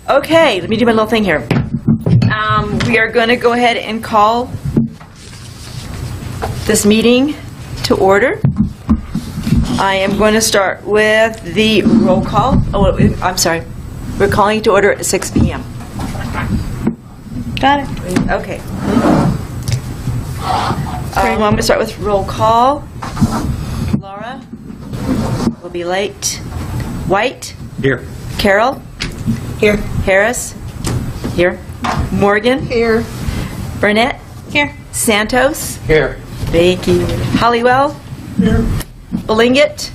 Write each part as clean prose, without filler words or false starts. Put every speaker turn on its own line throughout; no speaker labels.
Okay, let me do my little thing here. We are going to go ahead and call this meeting to order. I am going to start with the roll call. Oh, I'm sorry. We're calling it to order at 6 p.m.
Got it.
Okay. I'm going to start with roll call. Laura will be late. White?
Here.
Carol?
Here.
Harris? Here. Morgan?
Here.
Burnett?
Here.
Santos?
Here.
Thank you. Hollywell?
Here.
Belingit?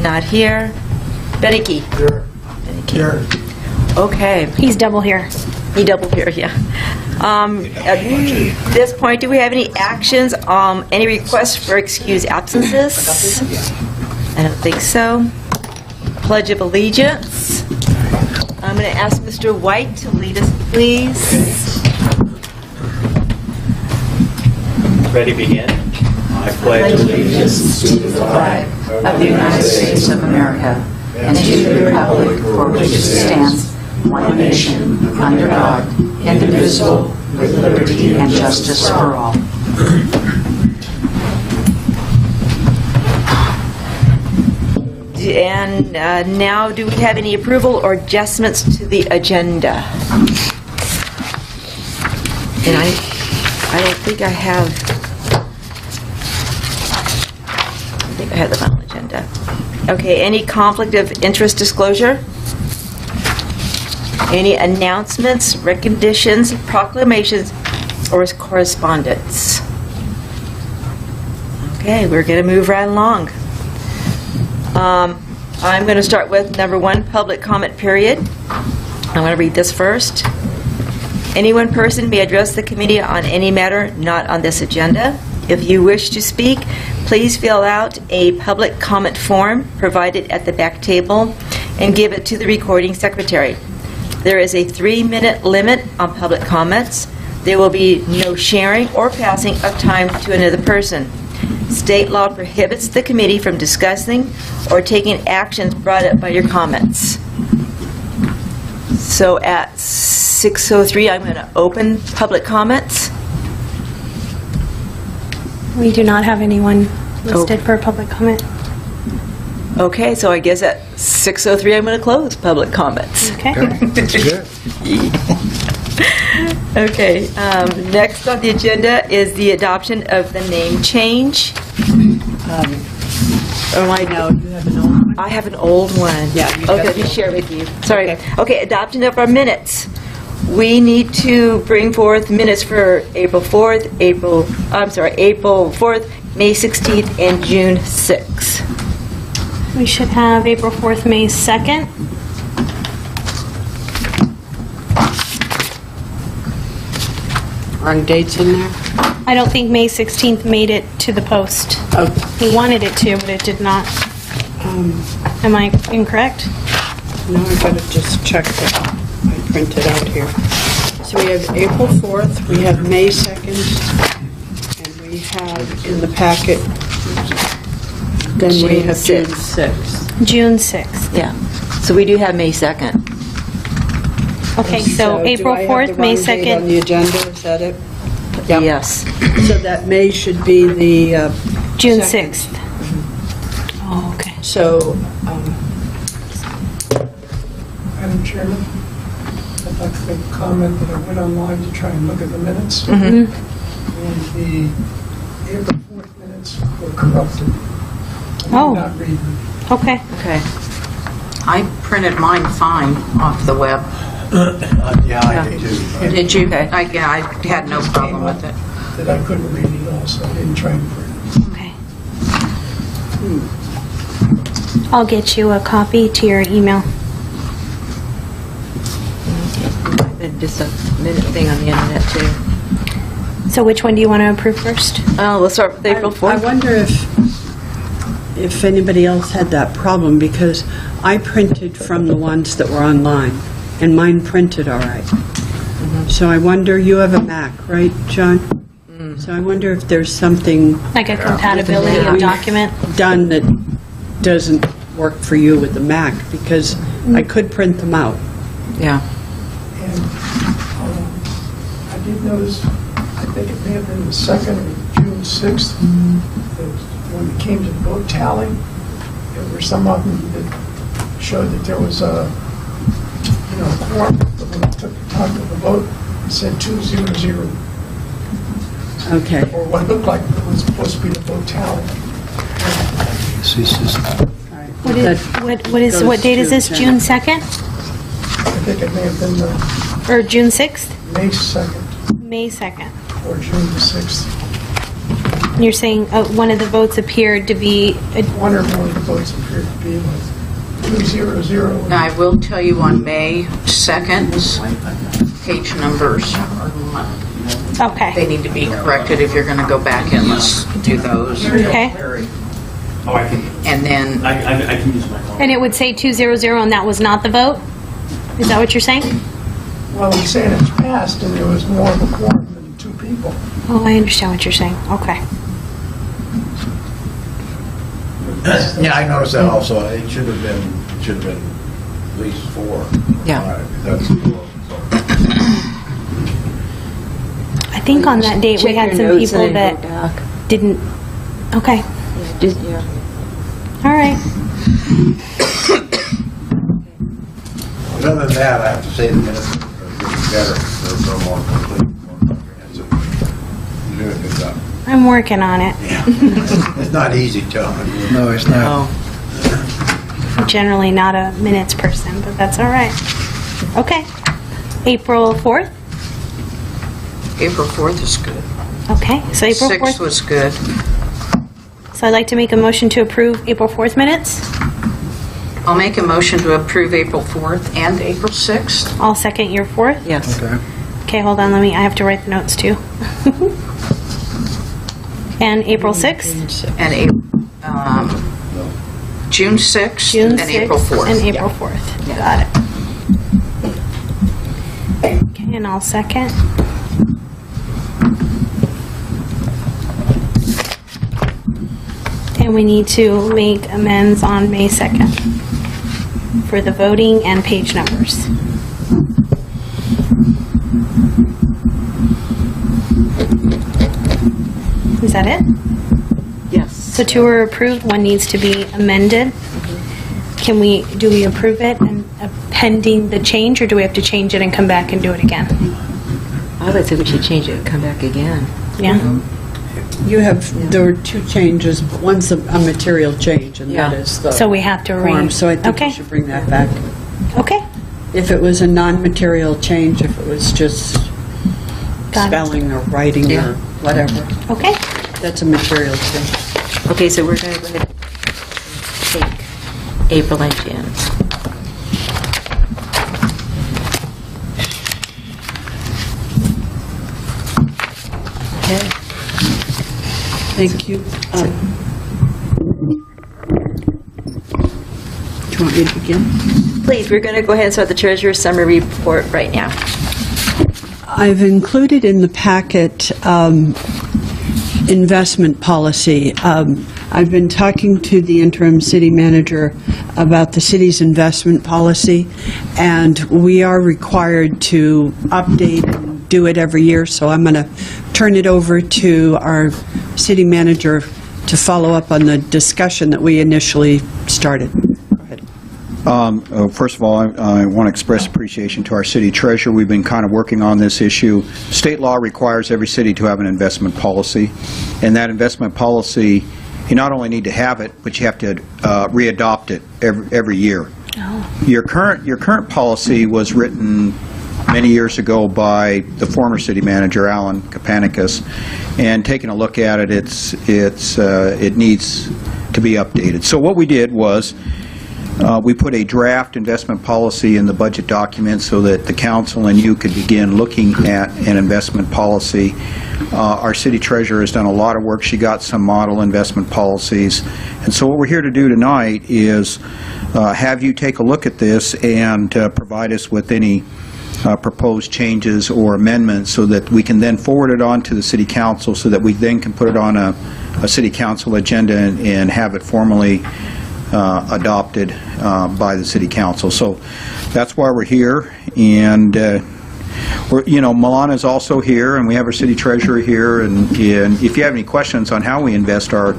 Not here. Beneke?
Here. Here.
Okay.
He's double here.
You double here, yeah. At this point, do we have any actions? Any requests for excused absences? I don't think so. Pledge of Allegiance. I'm going to ask Mr. White to lead us, please.
Ready, begin. I pledge allegiance to the flag
of the United States of America and to the republic for which it stands, one nation, under God, indivisible, with liberty and justice for all.
And now, do we have any approval or adjustments to the agenda? And I don't think I have. I think I have the final agenda. Okay, any conflict of interest disclosure? Any announcements, recognitions, proclamations, or correspondence? Okay, we're going to move right along. I'm going to start with number 1, public comment period. I'm going to read this first. Any one person may address the committee on any matter not on this agenda. If you wish to speak, please fill out a public comment form provided at the back table and give it to the recording secretary. There is a 3-minute limit on public comments. There will be no sharing or passing of time to another person. State law prohibits the committee from discussing or taking actions brought up by your comments. So at 6:03, I'm going to open public comments.
We do not have anyone listed for public comment.
Okay, so I guess at 6:03, I'm going to close public comments.
Okay.
That's good.
Okay, next on the agenda is the adoption of the name change.
No, you have an old one?
I have an old one.
Yeah, you
Okay,
got
let me
the-
share with you. Sorry.
Okay.
Okay, adoption of our minutes. We need to bring forth minutes for April 4th, April 4th, May 16th, and June 6th.
We should have April 4th, May 2nd.
Wrong dates in there?
I don't think May 16th made it to the post.
Oh,
We wanted it to, but it did not. Am I incorrect?
no, I gotta just check that. I printed out here. So we have April 4th, we have May 2nd, and we have in the packet, then we
June
have June
6th.
6th.
June 6th.
Yeah. So we do have May 2nd.
Okay, so April
do I have
4th,
the
May
wrong date on
2nd.
the agenda, is that it? Yep.
Yes.
So that May should be the
June
2nd.
6th. Oh, okay.
So,
Madam Chairman, I'd like to make a comment that I went online to try and look at the minutes.
Mm-hmm.
And the April 4th minutes were corrupted. I
Oh.
did not read them.
Okay.
Okay.
I printed mine fine off the web.
Yeah, I did too.
Did you?
Okay.
I had no problem with it.
That I couldn't read it all, so I didn't try and print it.
Okay. I'll get you a copy to your email.
And just a minute thing on the internet, too.
So which one do you want to approve first?
Let's start with April
I
4th.
wonder if anybody else had that problem, because I printed from the ones that were online, and mine printed all right. So I wonder, you have a Mac, right, John? So I wonder if there's something
Like a compatibility of document?
done that doesn't work for you with the Mac, because I could print them out.
Yeah.
And I did notice, I think it may have been the 2nd or June 6th, that when it came to the vote tally, there were some of them that showed that there was a, quorum, but when it took the time of the vote, it said 200,
Okay.
or what looked like it was supposed to be the vote tally.
What date is this? June 2nd
I think it may have been the
or June 6th?
May 2nd
May 2nd.
or June the 6th.
You're saying one of the votes appeared to be
One or more of the votes appeared to be like 200.
Now, I will tell you on May 2nd's page numbers, they
okay.
need to be corrected if you're going to go back and let's do those.
Okay.
Oh, I can,
And then,
I can use my phone.
And it would say 200 and that was not the vote? Is that what you're saying?
Well, he's saying it's passed and there was more of a quorum than 2 people.
Oh, I understand what you're saying. Okay.
Yeah, I noticed that also. It should have been at least 4.
Yeah.
That's cool.
I think on that date we had some people that didn't. Okay. All right.
Other than that, I have to say the minutes are getting better. They're more complete, more comprehensive. You're doing a good job.
I'm working on it.
It's not easy, Tom. No, it's not.
I'm generally not a minutes person, but that's all right. Okay. April 4th?
April 4th is good.
Okay. So April
6th
4th.
was good.
So I'd like to make a motion to approve April 4th minutes.
I'll make a motion to approve April 4th and April 6th.
I'll second your 4th.
Yes.
Okay.
Okay, hold on. I have to write the notes too. And April 6th?
And June 6th
June
and
6th
April 4th.
and April 4th. Got it. Okay, and I'll second. And we need to make amends on May 2nd for the voting and page numbers. Is that it?
Yes.
So 2 are approved, 1 needs to be amended. Do we approve it and pending the change, or do we have to change it and come back and do it again?
I would say we should change it and come back again.
Yeah?
There were 2 changes, but one's a material change, and that
Yeah.
is the
So we have to
form, so I think
okay.
you should bring that back.
Okay.
If it was a non-material change, if it was just
Got it.
spelling or writing
Yeah.
or whatever,
Okay.
that's a material change.
Okay, so we're going to go ahead and take April and June. Okay.
Thank you. Do you want me to begin?
Please, we're going to go ahead and start the treasurer's summary report right now.
I've included in the packet investment policy. I've been talking to the interim city manager about the city's investment policy, and we are required to update and do it every year, so I'm going to turn it over to our city manager to follow up on the discussion that we initially started. Go ahead.
First of all, I want to express appreciation to our city treasurer. We've been kind of working on this issue. State law requires every city to have an investment policy, and that investment policy, you not only need to have it, but you have to re-adopt it every year.
Oh.
Your current policy was written many years ago by the former city manager, Alan Kapanicus, and taking a look at it, it needs to be updated. So what we did was we put a draft investment policy in the budget document so that the council and you could begin looking at an investment policy. Our city treasurer has done a lot of work. She got some model investment policies. And so what we're here to do tonight is have you take a look at this and provide us with any proposed changes or amendments so that we can then forward it on to the city council so that we then can put it on a city council agenda and have it formally adopted by the city council. So that's why we're here. And Milana's also here, and we have our city treasurer here. And if you have any questions on how we invest our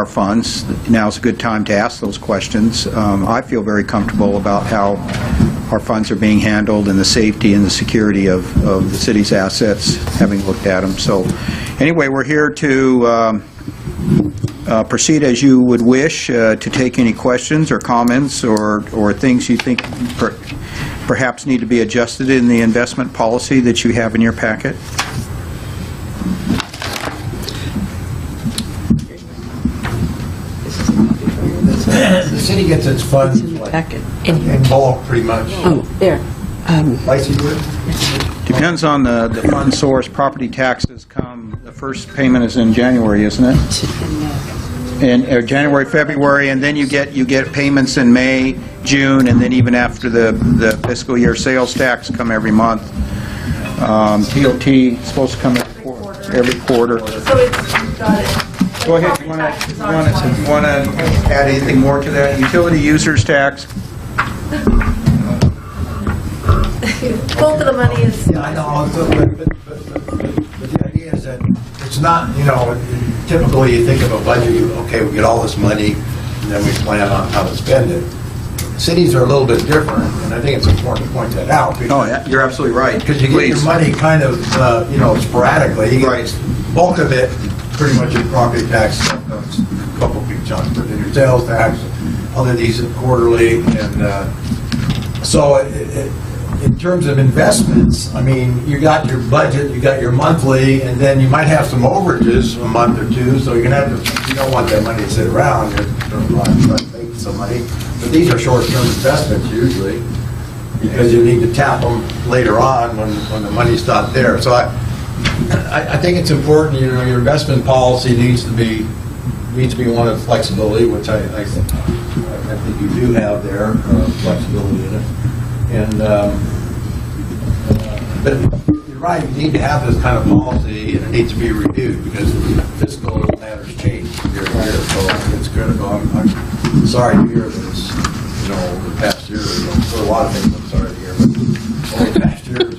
funds, now's a good time to ask those questions. I feel very comfortable about how our funds are being handled and the safety and the security of the city's assets, having looked at them. So anyway, we're here to proceed as you would wish, to take any questions or comments or things you think perhaps need to be adjusted in the investment policy that you have in your packet.
The city gets its funds in bulk, pretty much.
Oh, there.
Lacey, do it?
Depends on the fund source. Property taxes come, the first payment is in January, isn't it? In January, February, and then you get payments in May, June, and then even after the fiscal year, sales tax come every month. TOT is supposed to come every quarter.
So it's got it.
Go ahead. You want to add anything more to that? Utility users tax.
Both of the money is.
Yeah, I know, but the idea is that it's not, typically you think of a budget, okay, we get all this money, and then we plan on how to spend it. Cities are a little bit different, and I think it's important to point that out.
Oh, yeah, you're absolutely right.
Because you get your money kind of, sporadically. You get bulk of it, pretty much your property tax, a couple big chunks, but then your sales tax, other these quarterly, and so in terms of investments, I mean, you got your budget, you got your monthly, and then you might have some overages a month or two, so you're going to have to, you don't want that money to sit around, you're trying to make some money. But these are short-term investments usually, because you need to tap them later on when the money's not there. So I think it's important, your investment policy needs to be one of flexibility, which I think you do have there, flexibility in it. And but you're right, you need to have this kind of policy, and it needs to be reviewed because fiscal matters change year to year. So it's critical. I'm sorry to hear this. Over the past year, for a lot of things, I'm sorry to hear, but over the past years,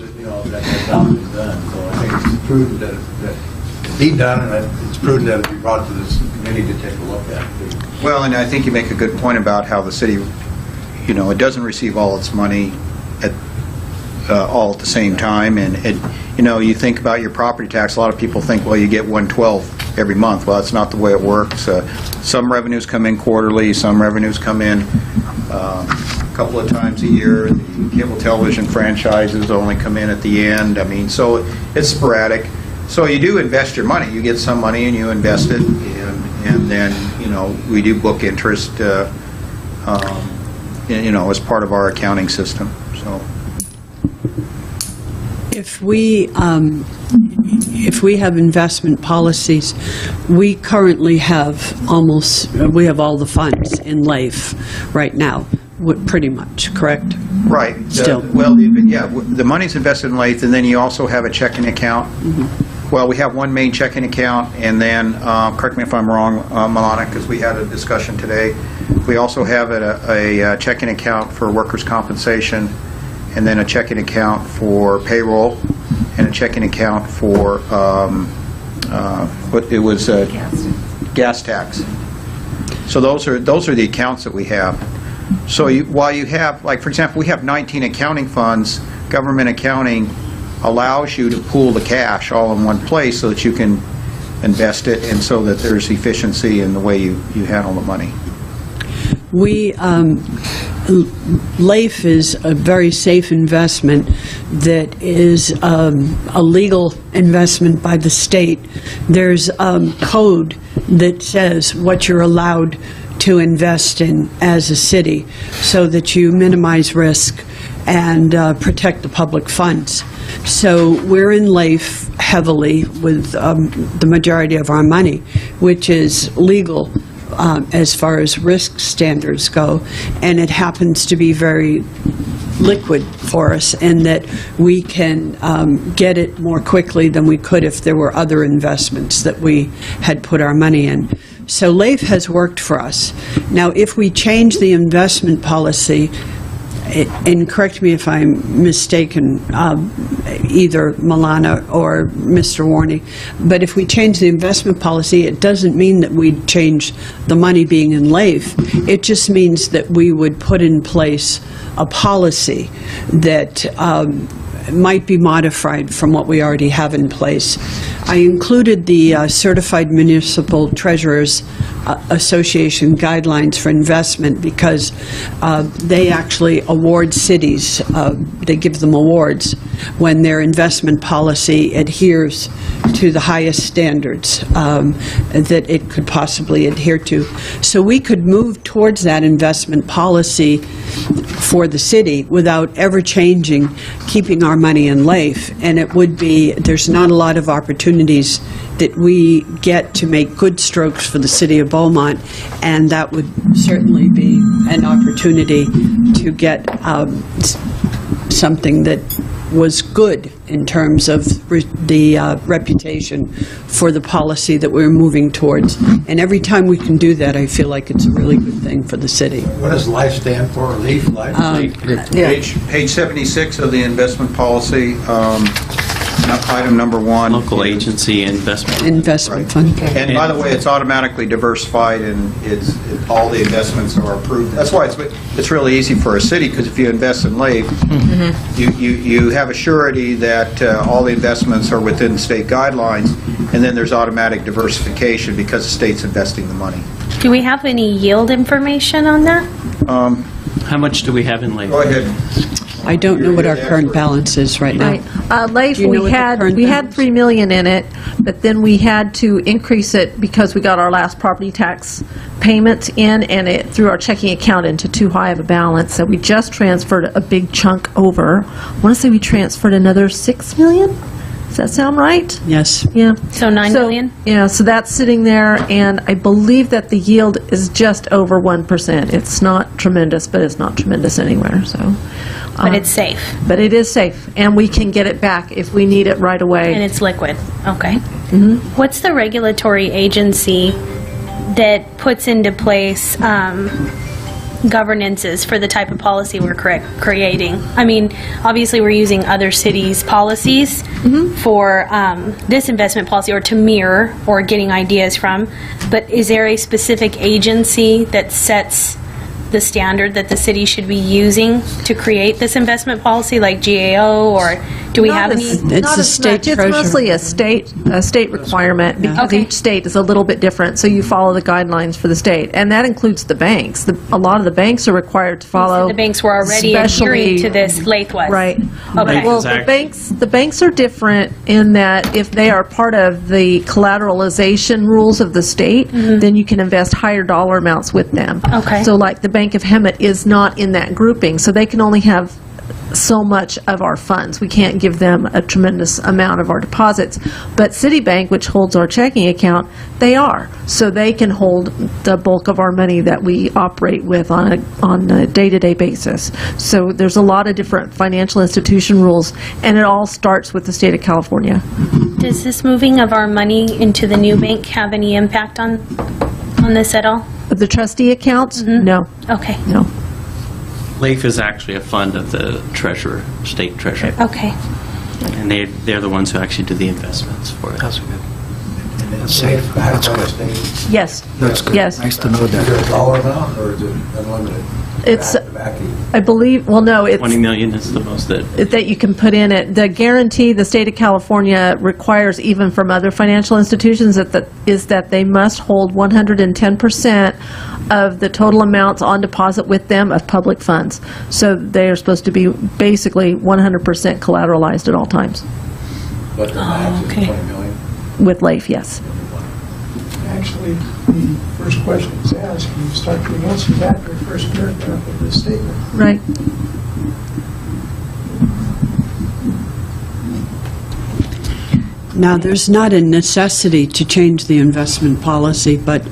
that has not been done. So I think it's prudent that it be done, and it's prudent that it be brought to this committee to take a look at.
Well, and I think you make a good point about how the city, it doesn't receive all its money all at the same time, and you think about your property tax. A lot of people think, well, you get 1/12 every month. Well, that's not the way it works. Some revenues come in quarterly. Some revenues come in a couple of times a year. The cable television franchises only come in at the end. I mean, so it's sporadic. So you do invest your money. You get some money and you invest it, and then we do book interest. As part of our accounting system. So,
if we have investment policies, we currently have we have all the funds in life right now, pretty much, correct?
Right.
Still.
The money's invested in life, and then you also have a checking account. Mm-hmm. Well, we have one main checking account, and then, correct me if I'm wrong, Milana, because we had a discussion today. We also have a checking account for workers' compensation, and then a checking account for payroll, and a checking account for gas tax. So those are the accounts that we have. So while you have, like for example, we have 19 accounting funds. Government accounting allows you to pool the cash all in one place so that you can invest it, and so that there's efficiency in the way you handle the money.
LAIF is a very safe investment that is a legal investment by the state. There's code that says what you're allowed to invest in as a city so that you minimize risk and protect the public funds. So we're in LAIF heavily with the majority of our money, which is legal as far as risk standards go, and it happens to be very liquid for us in that we can get it more quickly than we could if there were other investments that we had put our money in. So LAIF has worked for us. Now, if we change the investment policy, and correct me if I'm mistaken, either Milana or Mr. Warney, but if we change the investment policy, it doesn't mean that we'd change the money being in LAIF. It just means that we would put in place a policy that might be modified from what we already have in place. I included the Certified Municipal Treasurers Association guidelines for investment because they actually award cities, they give them awards when their investment policy adheres to the highest standards that it could possibly adhere to. So we could move towards that investment policy for the city without ever changing, keeping our money in LAIF. And it would be, there's not a lot of opportunities that we get to make good strokes for the city of Beaumont, and that would certainly be an opportunity to get something that was good in terms of the reputation for the policy that we're moving towards. And every time we can do that, I feel like it's a really good thing for the city.
What does LIFE stand for? LEAF, LIFE?
Page 76 of the investment policy, item number 1.
Local agency investment.
Investment fund.
And by the way, it's automatically diversified, and all the investments are approved. That's why it's really easy for a city, because if you invest in LAIF, you have a surety that all the investments are within state guidelines, and then there's automatic diversification because the state's investing the money.
Do we have any yield information on that?
How much do we have in LAIF?
Go ahead.
I don't know what our current balance is right now.
LAIF,
Do you know what the current
we had
balance
$3 million in it, but then we had to increase it because we got our last property tax payment in, and it threw our checking account into too high of a balance. So we just transferred a big chunk over. I want to say we transferred another $6 million. Does that sound right?
Yes.
Yeah.
So 9 million?
Yeah, so that's sitting there, and I believe that the yield is just over 1%. It's not tremendous, but it's not tremendous anywhere, so.
But it's safe,
But it is safe, and we can get it back if we need it right away.
and it's liquid. Okay. What's the regulatory agency that puts into place governances for the type of policy we're creating? I mean, obviously, we're using other cities' policies for this investment policy, or to mirror, or getting ideas from, but is there a specific agency that sets the standard that the city should be using to create this investment policy, like GAO, or do we have any?
It's a state treasurer.
It's mostly a state requirement, because
Okay.
each state is a little bit different, so you follow the guidelines for the state. And that includes the banks. A lot of the banks are required to follow.
The banks were already adhering to this, LAIF was.
Right.
Okay.
Well,
Exactly.
the banks are different in that if they are part of the collateralization rules of the state, then you can invest higher dollar amounts with them.
Okay.
So like the Bank of Hemet is not in that grouping, so they can only have so much of our funds. We can't give them a tremendous amount of our deposits. But Citibank, which holds our checking account, they are. So they can hold the bulk of our money that we operate with on a day-to-day basis. So there's a lot of different financial institution rules, and it all starts with the state of California.
Does this moving of our money into the new bank have any impact on this at all?
The trustee accounts? No,
Okay.
no.
LAIF is actually a fund of the treasurer, state treasurer,
Okay.
and they're the ones who actually do the investments for it. That's good.
Safe. That's good.
Yes.
That's good.
Yes.
Nice to know
Is there a
that.
dollar amount, or is it unlimited?
It's-
Backing?
I believe, well, no, it's...
20 million is the most that
you can put in it. The guarantee the state of California requires, even from other financial institutions, is that they must hold 110% of the total amounts on deposit with them of public funds. So they are supposed to be basically 100% collateralized at all times.
But the max is
okay.
20 million?
With LAIF, yes.
Actually, the first question is asked, you start to answer that in the first paragraph of the statement.
Right.
Now, there's not a necessity to change the investment policy, but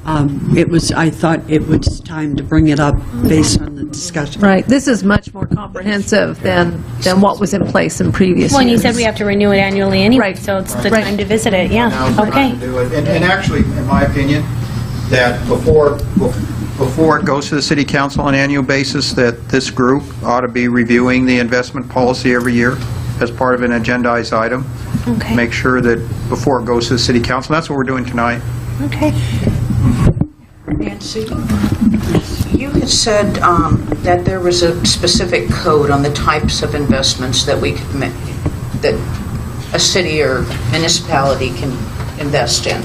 I thought it was time to bring it up based on the discussion.
Right. This is much more comprehensive than what was in place in previous
Well, and you
years.
said we have to renew it annually anyway,
Right.
so it's the
Right.
time to visit it, yeah.
Now's the time
Okay.
to do it. And actually, in my opinion, that before before it goes to the city council on an annual basis, that this group ought to be reviewing the investment policy every year as part of an agendized item.
Okay.
Make sure that before it goes to the city council, that's what we're doing tonight.
Okay.
Nancy, you had said that there was a specific code on the types of investments that we could make, that a city or municipality can invest in.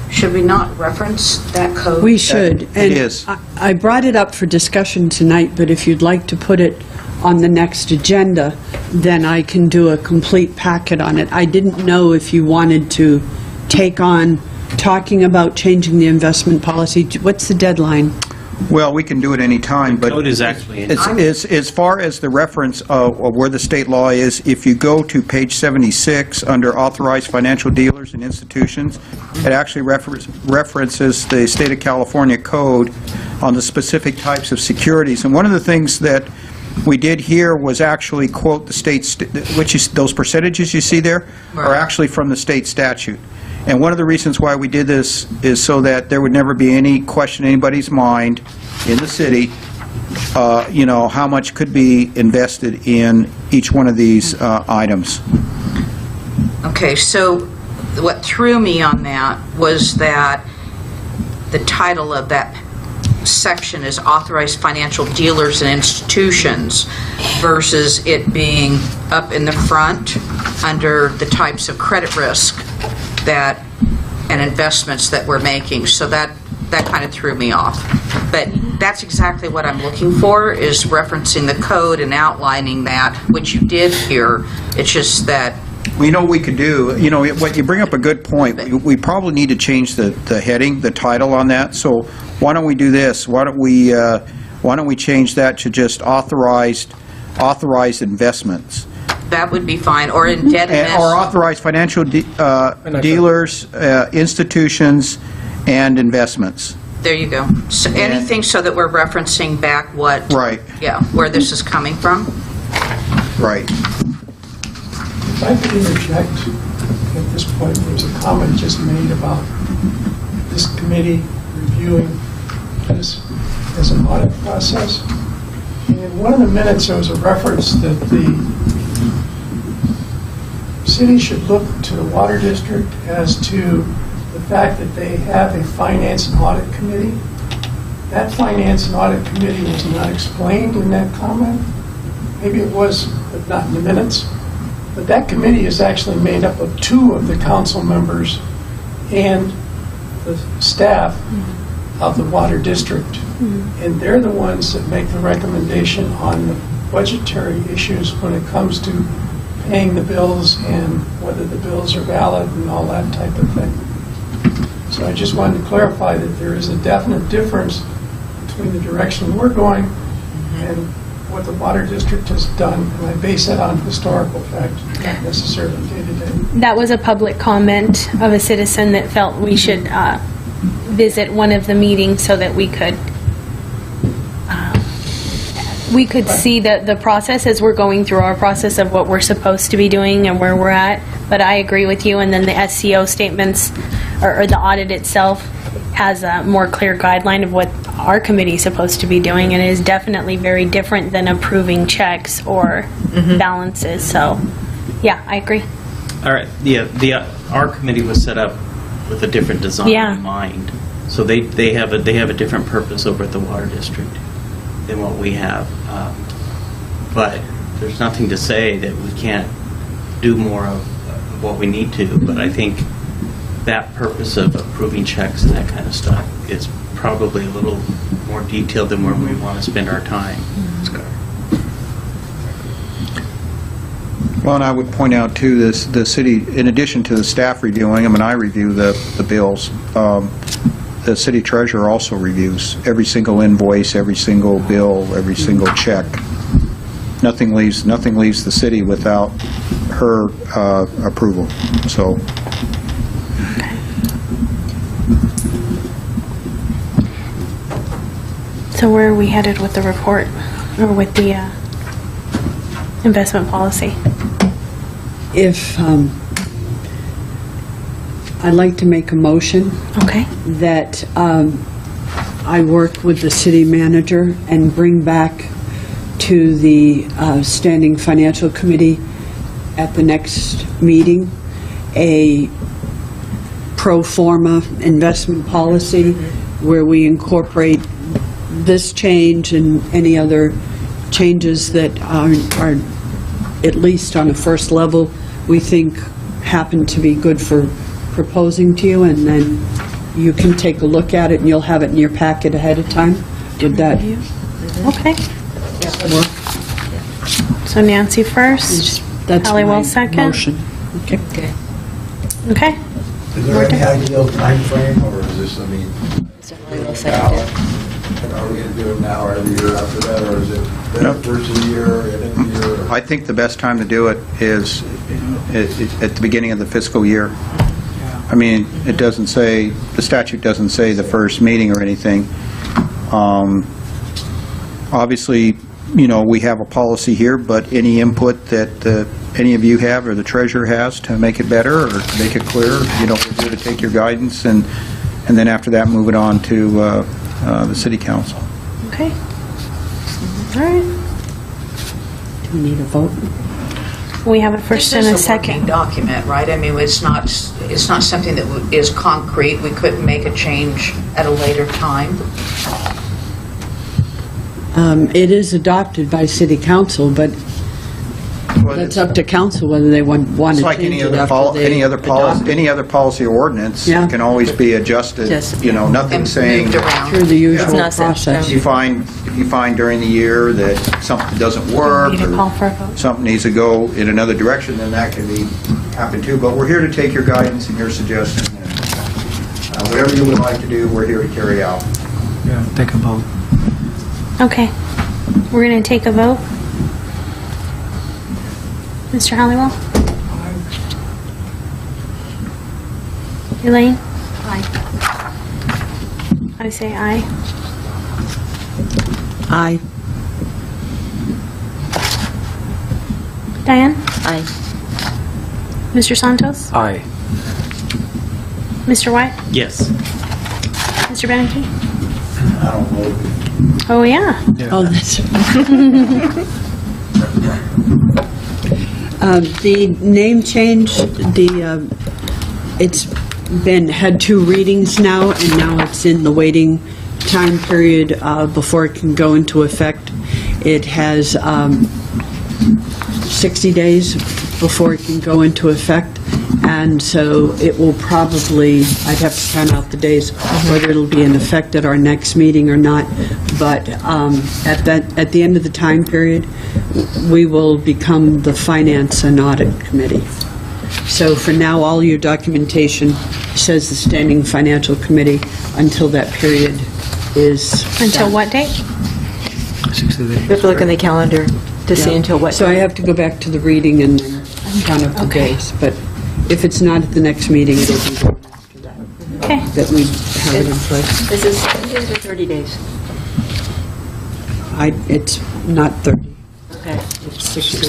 Should we not reference that code?
We should.
It is.
I brought it up for discussion tonight, but if you'd like to put it on the next agenda, then I can do a complete packet on it. I didn't know if you wanted to take on talking about changing the investment policy. What's the deadline?
Well, we can do it any time, but
Code is actually in.
as far as the reference of where the state law is, if you go to page 76 under authorized financial dealers and institutions, it actually references the state of California code on the specific types of securities. And one of the things that we did here was actually quote the state's, those percentages you see there are actually from the state statute. And one of the reasons why we did this is so that there would never be any question in anybody's mind in the city, how much could be invested in each one of these items.
Okay, so what threw me on that was that the title of that section is authorized financial dealers and institutions versus it being up in the front under the types of credit risk that and investments that we're making. So that kind of threw me off. But that's exactly what I'm looking for, is referencing the code and outlining that, which you did here. It's just that...
Well, you know what we could do? What you bring up a good point. We probably need to change the heading, the title on that. So why don't we do this? Why don't we change that to just authorized investments?
That would be fine, or indebtedness.
Or authorized financial dealers, institutions, and investments.
There you go. So anything so that we're referencing back what...
Right.
Yeah, where this is coming from.
Right.
If I could interject at this point, there was a comment just made about this committee reviewing this as an audit process. And in one of the minutes, there was a reference that the city should look to the water district as to the fact that they have a finance and audit committee. That finance and audit committee was not explained in that comment. Maybe it was, but not in the minutes. But that committee is actually made up of 2 of the council members and the staff of the water district. And they're the ones that make the recommendation on the budgetary issues when it comes to paying the bills and whether the bills are valid and all that type of thing. So I just wanted to clarify that there is a definite difference between the direction we're going and what the water district has done, and I base that on historical fact, not necessarily day-to-day.
That was a public comment of a citizen that felt we should visit one of the meetings so that we could see the process as we're going through our process of what we're supposed to be doing and where we're at. But I agree with you, and then the SCO statements or the audit itself has a more clear guideline of what our committee is supposed to be doing, and it is definitely very different than approving checks or balances. So, yeah, I agree.
All right. Yeah, our committee was set up with a different design in mind. So they have a different purpose over at the water district than what we have. But there's nothing to say that we can't do more of what we need to. But I think that purpose of approving checks and that kind of stuff is probably a little more detailed than where we want to spend our time.
Well, and I would point out, too, the city, in addition to the staff reviewing them, and I review the bills, the city treasurer also reviews every single invoice, every single bill, every single check. Nothing leaves the city without her approval. So.
So where are we headed with the report, or with the investment policy?
If I'd like to make a motion
Okay.
that I work with the city manager and bring back to the Standing Financial Committee at the next meeting a pro forma investment policy where we incorporate this change and any other changes that are at least on a first level, we think happen to be good for proposing to you, and then you can take a look at it and you'll have it in your packet ahead of time. Would that
Okay.
work?
So Nancy first,
That's
Halliwell
my
second.
motion. Okay.
Okay.
Okay.
Is there any ideal time frame, or is this, I mean,
So Holly will
now,
second it.
are we going to do it now or the year after that, or is it
No.
first of the year, end of the year? or-
I think the best time to do it is at the beginning of the fiscal year. I mean, it doesn't say, the statute doesn't say the first meeting or anything. Obviously, you know, we have a policy here, but any input that any of you have or the treasurer has to make it better or make it clearer, you know, we're here to take your guidance, and then after that, move it on to the city council.
Okay. All right.
Do we need a vote?
We have a first and a
This is a working
second.
document, right? I mean, it's not something that is concrete. We couldn't make a change at a later time.
It is adopted by city council, but that's up to council whether they want
It's
to
like
change
any
it
other
after they adopt it.
any other policy or ordinance,
Yeah.
it can always be adjusted,
Just-
you know, nothing
And
saying.
moved around.
Through the usual
not set.
process.
If you find during the year that something doesn't work,
Need to call for a
or
vote.
something needs to go in another direction, then that can happen too. But we're here to take your guidance and your suggestion. And, whatever you would like to do, we're here to carry out.
Yeah, take a vote.
Okay. We're going to take a vote. Mr. Halliwell? Elaine? Aye. I say aye.
Aye.
Diane?
Aye.
Mr. Santos?
Aye.
Mr. White?
Yes.
Mr. Beneke?
I don't know.
Oh, yeah.
Oh, that's... The name change, it's had 2 readings now, and now it's in the waiting time period before it can go into effect. It has 60 days before it can go into effect, and so it will probably, I'd have to count out the days, whether it'll be in effect at our next meeting or not, but at the end of the time period, we will become the Finance and Audit Committee. So for now, all your documentation says the Standing Financial Committee until that period is
Until
done.
what date?
60 days.
We have to look in the calendar to see until what.
So I have to go back to the reading and then count up the
Okay.
days, but if it's not at the next meeting, it'll be after that,
Okay.
that we have it in place.
This is 10 days or 30 days?
It's not 30,
Okay.
it's 60.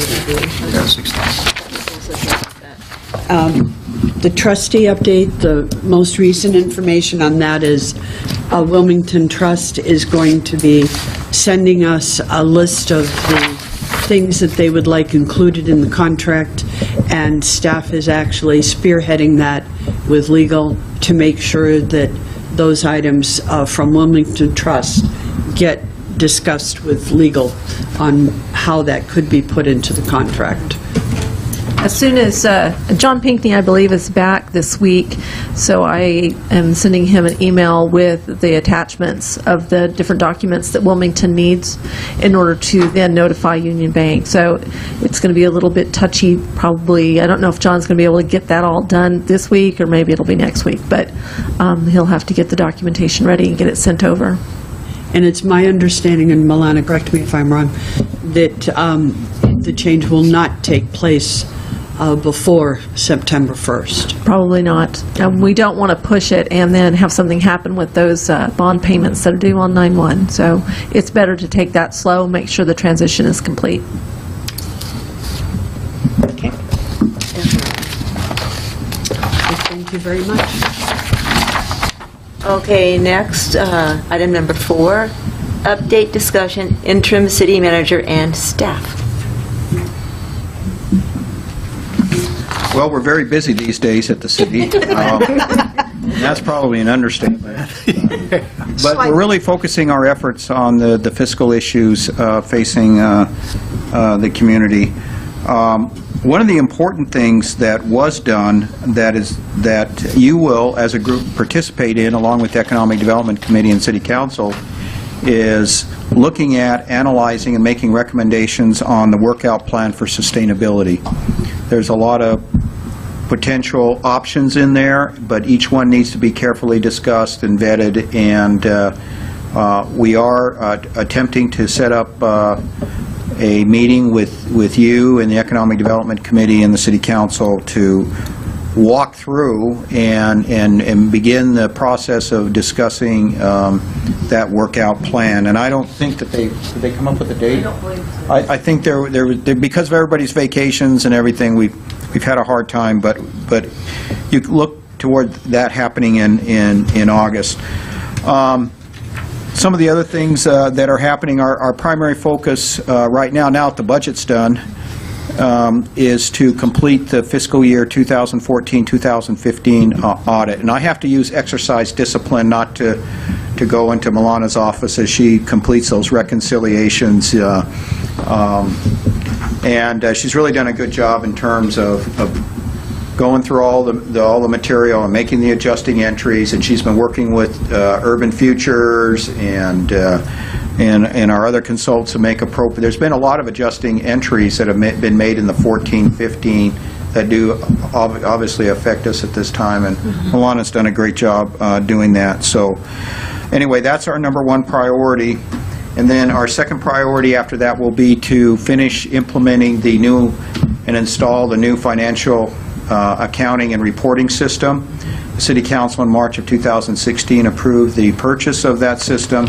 Yeah, 60.
The trustee update, the most recent information on that is Wilmington Trust is going to be sending us a list of the things that they would like included in the contract, and staff is actually spearheading that with legal to make sure that those items from Wilmington Trust get discussed with legal on how that could be put into the contract.
As soon as, John Pinckney, I believe, is back this week, so I am sending him an email with the attachments of the different documents that Wilmington needs in order to then notify Union Bank. So it's going to be a little bit touchy, probably. I don't know if John's going to be able to get that all done this week, or maybe it'll be next week, but he'll have to get the documentation ready and get it sent over.
And it's my understanding, and Milana, correct me if I'm wrong, that the change will not take place before September 1st.
Probably not. We don't want to push it and then have something happen with those bond payments that are due on 9/1. So it's better to take that slow, make sure the transition is complete.
Okay. Thank you very much.
Okay, next, item number 4, update discussion, interim city manager and staff.
Well, we're very busy these days at the city. That's probably an understatement. But we're really focusing our efforts on the fiscal issues facing the community. One of the important things that was done that you will, as a group, participate in, along with the Economic Development Committee and City Council, is looking at, analyzing, and making recommendations on the workout plan for sustainability. There's a lot of potential options in there, but each one needs to be carefully discussed and vetted, and we are attempting to set up a meeting with you and the Economic Development Committee and the City Council to walk through and begin the process of discussing that workout plan. And I don't think that did they come up with a date? I don't believe so. I think they're because of everybody's vacations and everything, we've had a hard time, but you look toward that happening in August. Some of the other things that are happening, our primary focus right now that the budget's done, is to complete the fiscal year 2014-2015 audit. And I have to use exercise discipline not to go into Milana's office as she completes those reconciliations. And she's really done a good job in terms of going through all the material and making the adjusting entries, and she's been working with Urban Futures and our other consultants to make appropriate. There's been a lot of adjusting entries that have been made in the 14-15 that do obviously affect us at this time, and Milana's done a great job doing that. So anyway, that's our number one priority. And then our second priority after that will be to finish implementing the new and install the new financial accounting and reporting system. The City Council in March of 2016 approved the purchase of that system.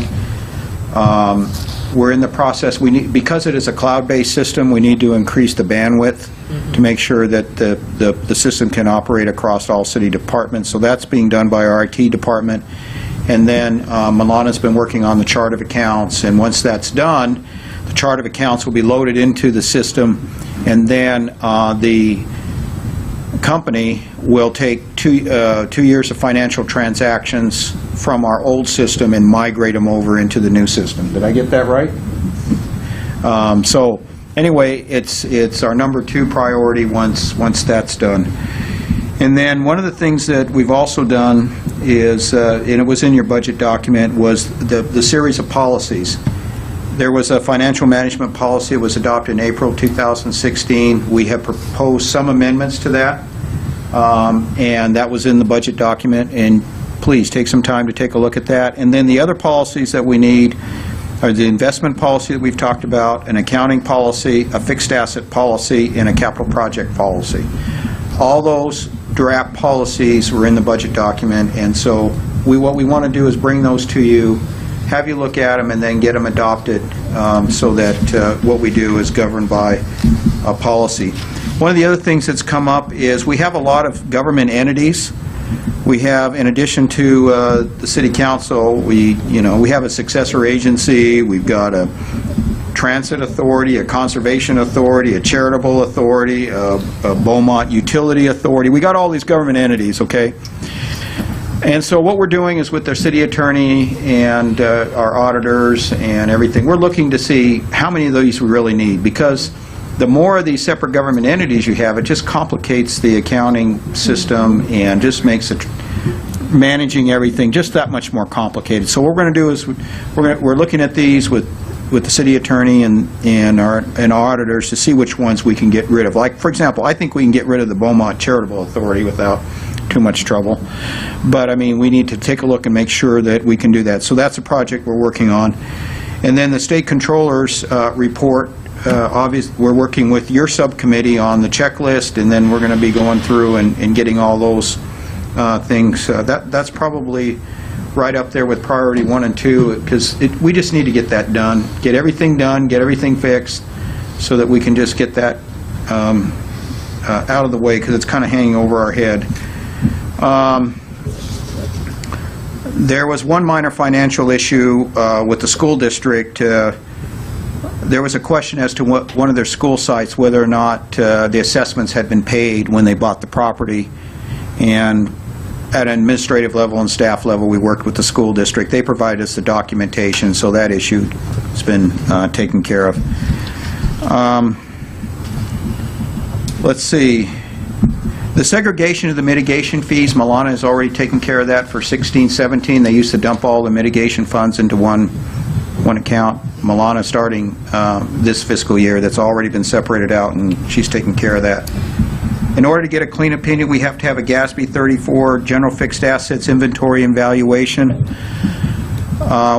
We're in the process. Because it is a cloud-based system, we need to increase the bandwidth to make sure that the system can operate across all city departments. So that's being done by our IT department. And then Milana's been working on the chart of accounts, and once that's done, the chart of accounts will be loaded into the system, and then the company will take two years of financial transactions from our old system and migrate them over into the new system. Did I get that right? So anyway, it's our number 2 priority once that's done. And then one of the things that we've also done is, and it was in your budget document, was the series of policies. There was a financial management policy that was adopted in April 2016. We have proposed some amendments to that, and that was in the budget document. And please take some time to take a look at that. And then the other policies that we need are the investment policy that we've talked about, an accounting policy, a fixed asset policy, and a capital project policy. All those draft policies were in the budget document, and so what we want to do is bring those to you, have you look at them, and then get them adopted so that what we do is governed by a policy. One of the other things that's come up is we have a lot of government entities. We have, in addition to the City Council, we have a successor agency, we've got a transit authority, a conservation authority, a charitable authority, a Beaumont utility authority. We got all these government entities, okay? And so what we're doing is with our city attorney and our auditors and everything, we're looking to see how many of these we really need, because the more of these separate government entities you have, it just complicates the accounting system and just makes it managing everything just that much more complicated. So what we're going to do is we're looking at these with the city attorney and our auditors to see which ones we can get rid of. Like, for example, I think we can get rid of the Beaumont Charitable Authority without too much trouble. But, I mean, we need to take a look and make sure that we can do that. So that's a project we're working on. And then the state controller's report, obviously, we're working with your subcommittee on the checklist, and then we're going to be going through and getting all those things. That's probably right up there with priority 1 and 2, because we just need to get that done, get everything done, get everything fixed, so that we can just get that out of the way, because it's kind of hanging over our head. There was one minor financial issue with the school district. There was a question as to one of their school sites, whether or not the assessments had been paid when they bought the property. And at an administrative level and staff level, we worked with the school district. They provided us the documentation, so that issue has been taken care of. Let's see. The segregation of the mitigation fees, Milana has already taken care of that for 16-17. They used to dump all the mitigation funds into one account. Milana starting this fiscal year, that's already been separated out, and she's taken care of that. In order to get a clean opinion, we have to have a GASB 34 general fixed assets inventory and valuation.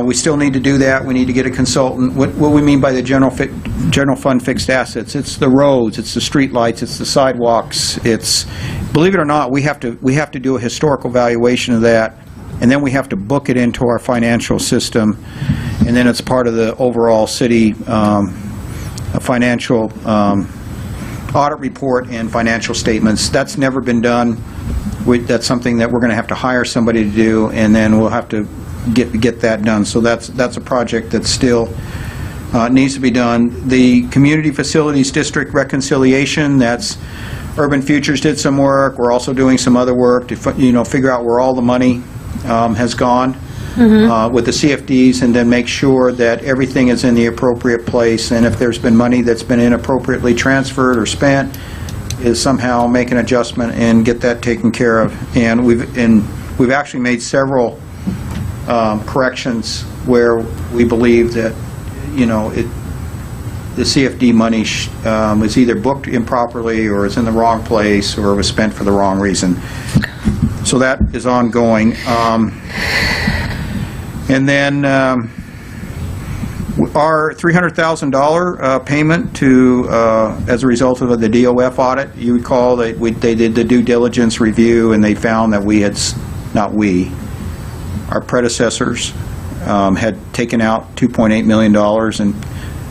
We still need to do that. We need to get a consultant. What we mean by the general fund fixed assets, it's the roads, it's the street lights, it's the sidewalks. It's, believe it or not, we have to do a historical valuation of that, and then we have to book it into our financial system, and then it's part of the overall city financial audit report and financial statements. That's never been done. That's something that we're going to have to hire somebody to do, and then we'll have to get that done. So that's a project that still needs to be done. The Community Facilities District reconciliation, that's Urban Futures did some work. We're also doing some other work to figure out where all the money has gone with the CFDs, and then make sure that everything is in the appropriate place, and if there's been money that's been inappropriately transferred or spent, is somehow make an adjustment and get that taken care of. And we've actually made several corrections where we believe that the CFD money is either booked improperly, or is in the wrong place, or was spent for the wrong reason. So that is ongoing. And then our $300,000 payment to as a result of the DOF audit. You recall that they did the due diligence review, and they found that our predecessors had taken out $2.8 million and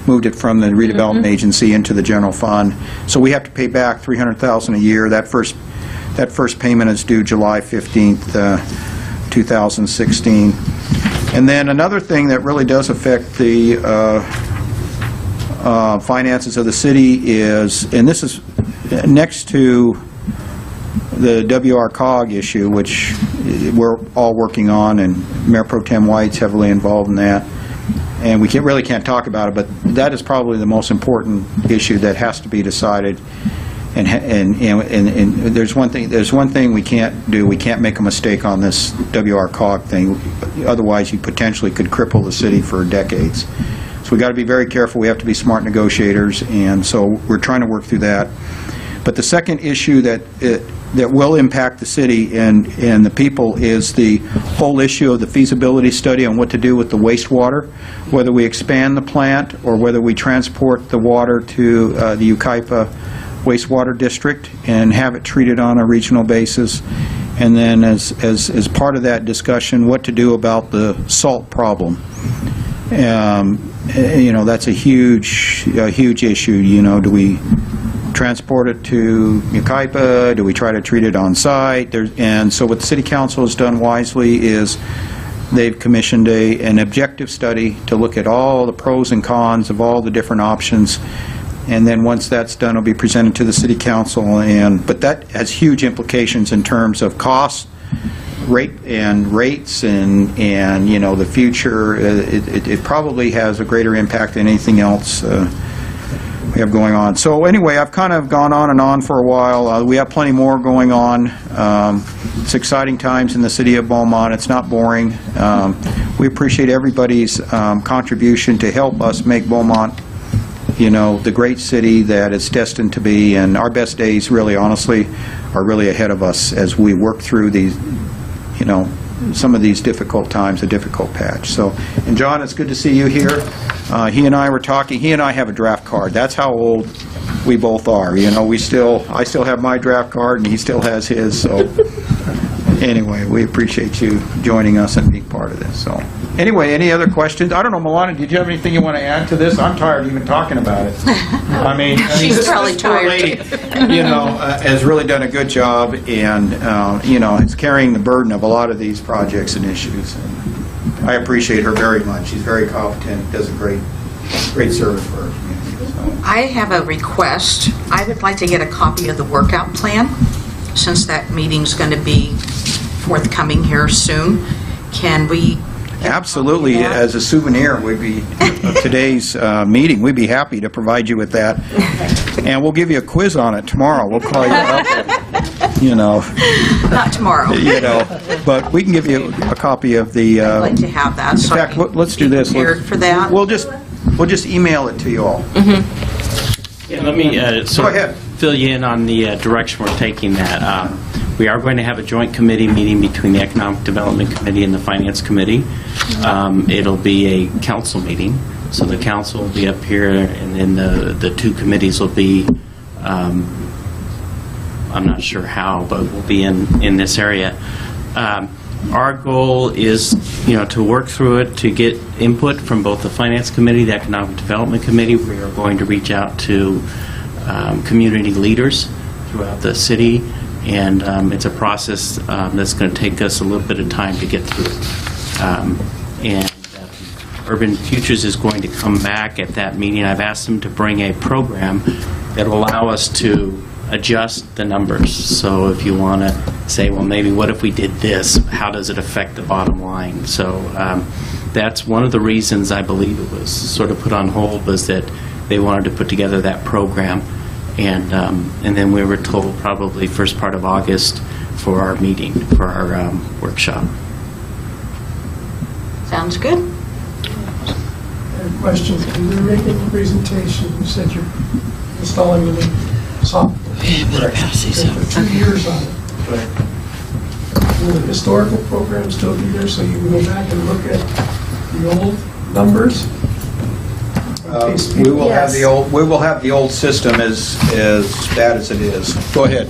moved it from the redevelopment agency into the general fund. So we have to pay back $300,000 a year. That first payment is due July 15th, 2016. And then another thing that really does affect the finances of the city is, and this is next to the WR-COG issue, which we're all working on, and Mayor Pro Tem White's heavily involved in that, and we really can't talk about it, but that is probably the most important issue that has to be decided. And there's one thing we can't do. We can't make a mistake on this WR-COG thing. Otherwise, you potentially could cripple the city for decades. So we got to be very careful. We have to be smart negotiators, and so we're trying to work through that. But the second issue that will impact the city and the people is the whole issue of the feasibility study on what to do with the wastewater, whether we expand the plant or whether we transport the water to the Yucaipa wastewater district and have it treated on a regional basis. And then as part of that discussion, what to do about the salt problem. That's a huge issue. Do we transport it to Yucaipa? Do we try to treat it on site? And so what the City Council has done wisely is they've commissioned an objective study to look at all the pros and cons of all the different options. And then once that's done, it'll be presented to the City Council. But that has huge implications in terms of cost, rates, and the future. It probably has a greater impact than anything else we have going on. So anyway, I've kind of gone on and on for a while. We have plenty more going on. It's exciting times in the city of Beaumont. It's not boring. We appreciate everybody's contribution to help us make Beaumont the great city that it's destined to be, and our best days, really, honestly, are really ahead of us as we work through these, some of these difficult times, a difficult patch. So, and John, it's good to see you here. He and I were talking. He and I have a draft card. That's how old we both are. I still have my draft card, and he still has his. So, anyway, we appreciate you joining us and being part of this. So. Anyway, any other questions? I don't know, Milana, did you have anything you want to add to this? I'm tired even talking about it. I mean,
She's probably
this poor
tired.
lady, has really done a good job, and, is carrying the burden of a lot of these projects and issues. And I appreciate her very much. She's very competent, does a great service for her community. So.
I have a request. I would like to get a copy of the workout plan, since that meeting's going to be forthcoming here soon. Can we?
Absolutely, as a souvenir, we'd be of today's meeting. We'd be happy to provide you with that, and we'll give you a quiz on it tomorrow. We'll call you up.
Not tomorrow.
But we can give you a copy of the.
I'd like to have that.
In
So
fact,
I can
let's do
be
this.
prepared for that.
We'll just email it to you all.
Yeah, let me
Go ahead.
fill you in on the direction we're taking that. We are going to have a joint committee meeting between the Economic Development Committee and the Finance Committee. It'll be a council meeting, so the council will be up here, and then the two committees will be, I'm not sure how, but we'll be in this area. Our goal is, to work through it, to get input from both the Finance Committee, the Economic Development Committee. We are going to reach out to community leaders throughout the city, and it's a process that's going to take us a little bit of time to get through. Urban Futures is going to come back at that meeting. I've asked them to bring a program that will allow us to adjust the numbers. So if you want to say, well, maybe what if we did this? How does it affect the bottom line? So that's one of the reasons I believe it was sort of put on hold, was that they wanted to put together that program. And then we were told probably first part of August for our meeting, for our workshop.
Sounds good.
Question, when you were making the presentation, you said you're installing a new software. For 2 years on it. Will the historical program still be there, so you can go back and look at the old numbers?
We will have the old system as bad as it is. Go ahead.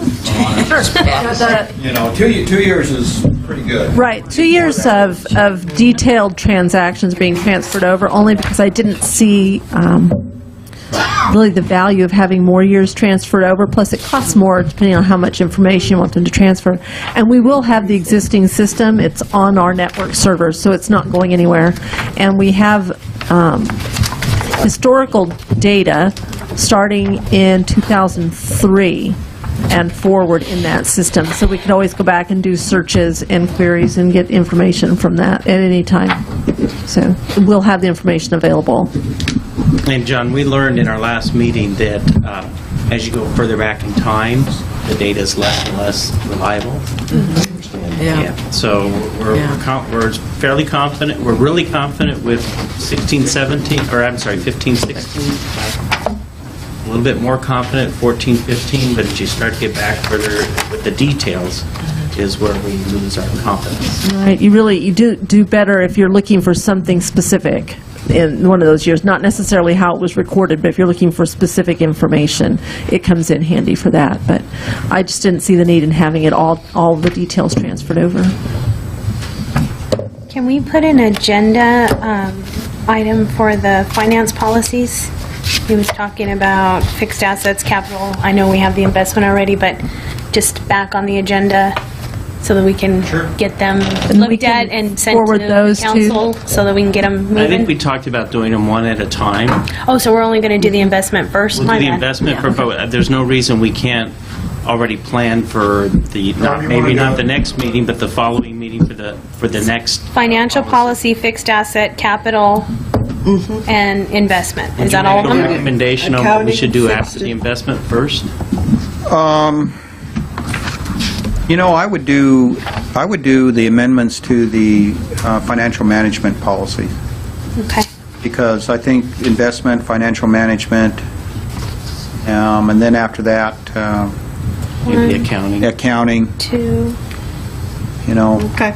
2 years is pretty good.
Right, 2 years of detailed transactions being transferred over, only because I didn't see really the value of having more years transferred over, plus it costs more depending on how much information you want them to transfer. And we will have the existing system. It's on our network servers, so it's not going anywhere. And we have historical data starting in 2003 and forward in that system. So we can always go back and do searches and queries and get information from that at any time. So we'll have the information available.
And John, we learned in our last meeting that as you go further back in time, the data is less and less reliable. Yeah. So we're fairly confident. We're really confident with 15, 16. A little bit more confident 14, 15. But as you start to get back further with the details, is where we lose our confidence.
Right. You do better if you're looking for something specific in one of those years, not necessarily how it was recorded, but if you're looking for specific information, it comes in handy for that. But I just didn't see the need in having it all the details transferred over.
Can we put an agenda item for the finance policies? He was talking about fixed assets, capital. I know we have the investment already, but just back on the agenda so that we can get them
we
looked
can
at and sent
forward
to
those
the council so that we can get them moving.
I think we talked about doing them one at a time.
Oh, so we're only going to do the investment first?
We'll
My
do the
bad.
investment,
Yeah.
but there's no reason we can't already plan for the,
wanna
maybe not
go.
the next meeting, but the following meeting for the next.
Financial policy, fixed asset, capital, and investment. Is that all of
Would you make a
them?
recommendation on what we should do
Accounting,
after the investment first?
I would do the amendments to the financial management policy,
Okay.
because I think investment, financial management, and then after that,
Maybe accounting.
accounting,
2.
Okay.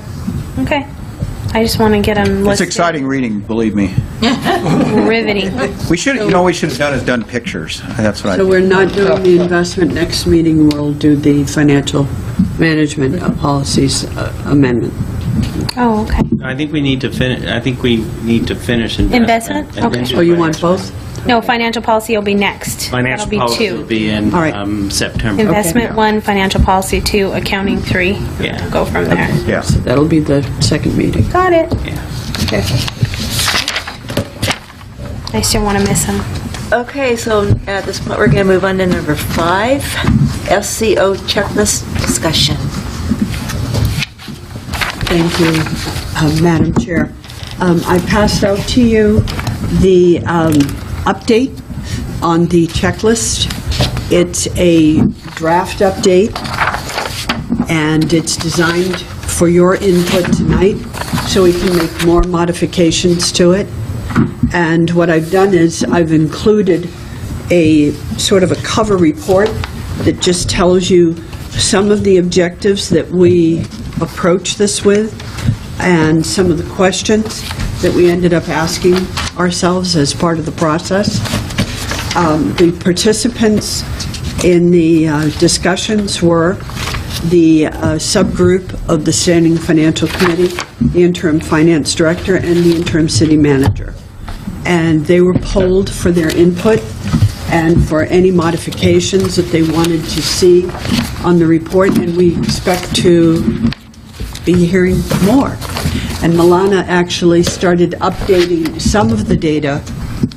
Okay. I just want to get them listed.
It's exciting reading, believe me.
Riveting.
We should have done pictures. That's what I
So
think.
we're not doing the investment. Next meeting, we'll do the financial management policies amendment.
Oh, okay.
I think we need to finish, investment.
Investment?
and then
Okay.
do
Oh, you want
financial.
both?
No, financial policy will be next.
Financial
That'll be
policy
2.
will be in
All right.
September.
Investment 1, financial policy 2, accounting 3.
Yeah.
Go from there.
Yeah.
That'll be the second meeting.
Got it.
Yeah.
Okay.
I still want to miss them.
Okay, so at this point, we're going to move on to number 5, SCO checklist discussion.
Thank you, Madam Chair. I passed out to you the update on the checklist. It's a draft update, and it's designed for your input tonight, so we can make more modifications to it. And what I've done is I've included a sort of a cover report that just tells you some of the objectives that we approach this with and some of the questions that we ended up asking ourselves as part of the process. The participants in the discussions were the subgroup of the Standing Financial Committee, the interim finance director, and the interim city manager. And they were polled for their input and for any modifications that they wanted to see on the report, and we expect to be hearing more. And Milana actually started updating some of the data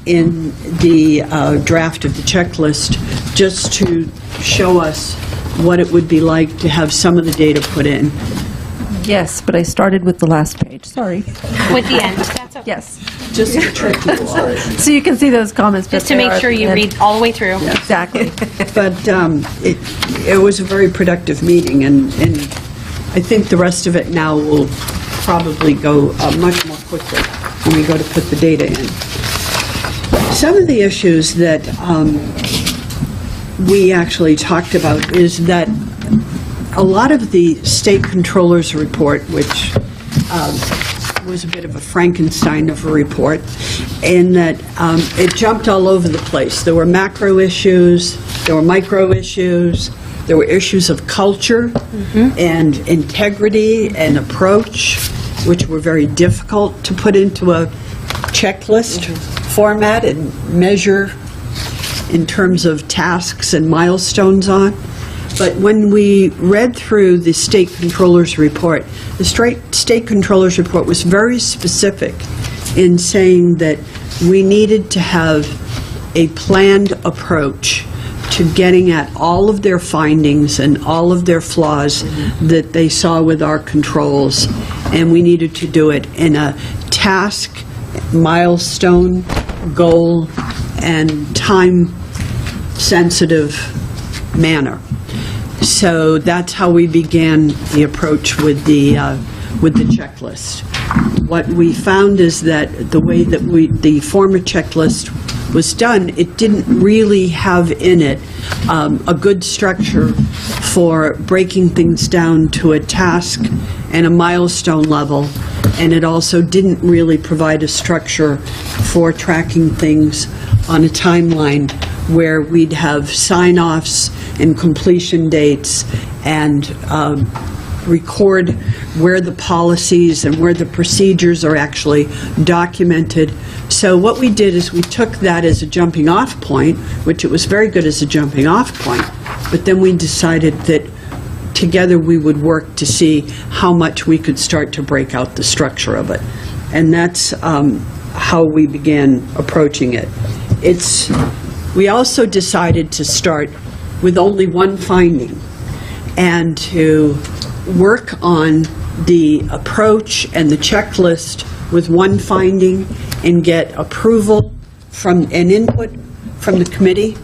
in the draft of the checklist just to show us what it would be like to have some of the data put in.
Yes, but I started with the last page, sorry.
With the end. That's okay.
Yes,
Just to trick you all.
so you can see those comments. but
Just to
they
make
are
sure
at the
you
end.
read all the way through.
Exactly.
But it was a very productive meeting, and I think the rest of it now will probably go much more quickly when we go to put the data in. Some of the issues that we actually talked about is that a lot of the state controller's report, which was a bit of a Frankenstein of a report, in that it jumped all over the place. There were macro issues, there were micro issues, there were issues of culture and integrity and approach, which were very difficult to put into a checklist format and measure in terms of tasks and milestones on. But when we read through the state controller's report, the state controller's report was very specific in saying that we needed to have a planned approach to getting at all of their findings and all of their flaws that they saw with our controls, and we needed to do it in a task, milestone, goal, and time-sensitive manner. So that's how we began the approach with the checklist. What we found is that the way that the former checklist was done, it didn't really have in it a good structure for breaking things down to a task and a milestone level, and it also didn't really provide a structure for tracking things on a timeline where we'd have sign-offs and completion dates and record where the policies and where the procedures are actually documented. So what we did is we took that as a jumping off point, which it was very good as a jumping off point, but then we decided that together we would work to see how much we could start to break out the structure of it. And that's how we began approaching it. We also decided to start with only one finding and to work on the approach and the checklist with one finding and get approval from an input from the committee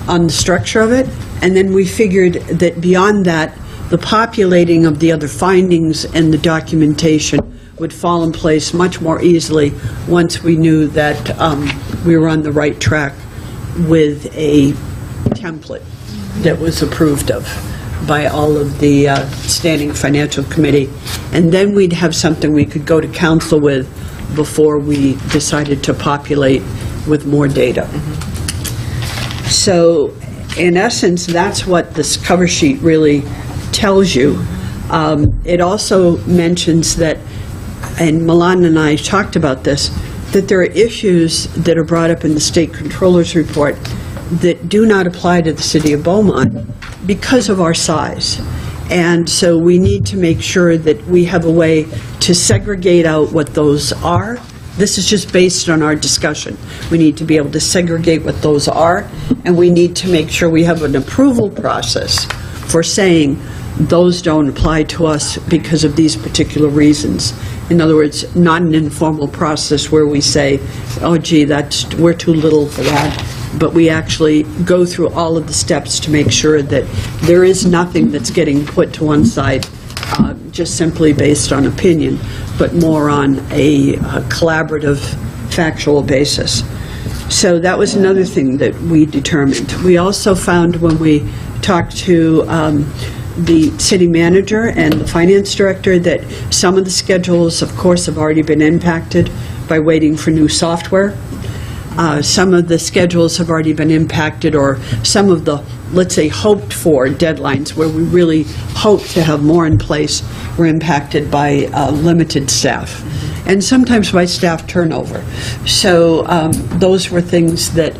on the structure of it. And then we figured that beyond that, the populating of the other findings and the documentation would fall in place much more easily once we knew that we were on the right track with a template that was approved of by all of the Standing Financial Committee. And then we'd have something we could go to council with before we decided to populate with more data. So, in essence, that's what this cover sheet really tells you. It also mentions that and Milan and I talked about this, that there are issues that are brought up in the state controller's report that do not apply to the city of Beaumont because of our size. And so we need to make sure that we have a way to segregate out what those are. This is just based on our discussion. We need to be able to segregate what those are, and we need to make sure we have an approval process for saying those don't apply to us because of these particular reasons. In other words, not an informal process where we say, oh gee, we're too little for that, but we actually go through all of the steps to make sure that there is nothing that's getting put to one side just simply based on opinion, but more on a collaborative, factual basis. So that was another thing that we determined. We also found when we talked to the city manager and the finance director that some of the schedules, of course, have already been impacted by waiting for new software. Some of the schedules have already been impacted, or some of the, let's say, hoped-for deadlines where we really hope to have more in place were impacted by limited staff, and sometimes by staff turnover. So those were things that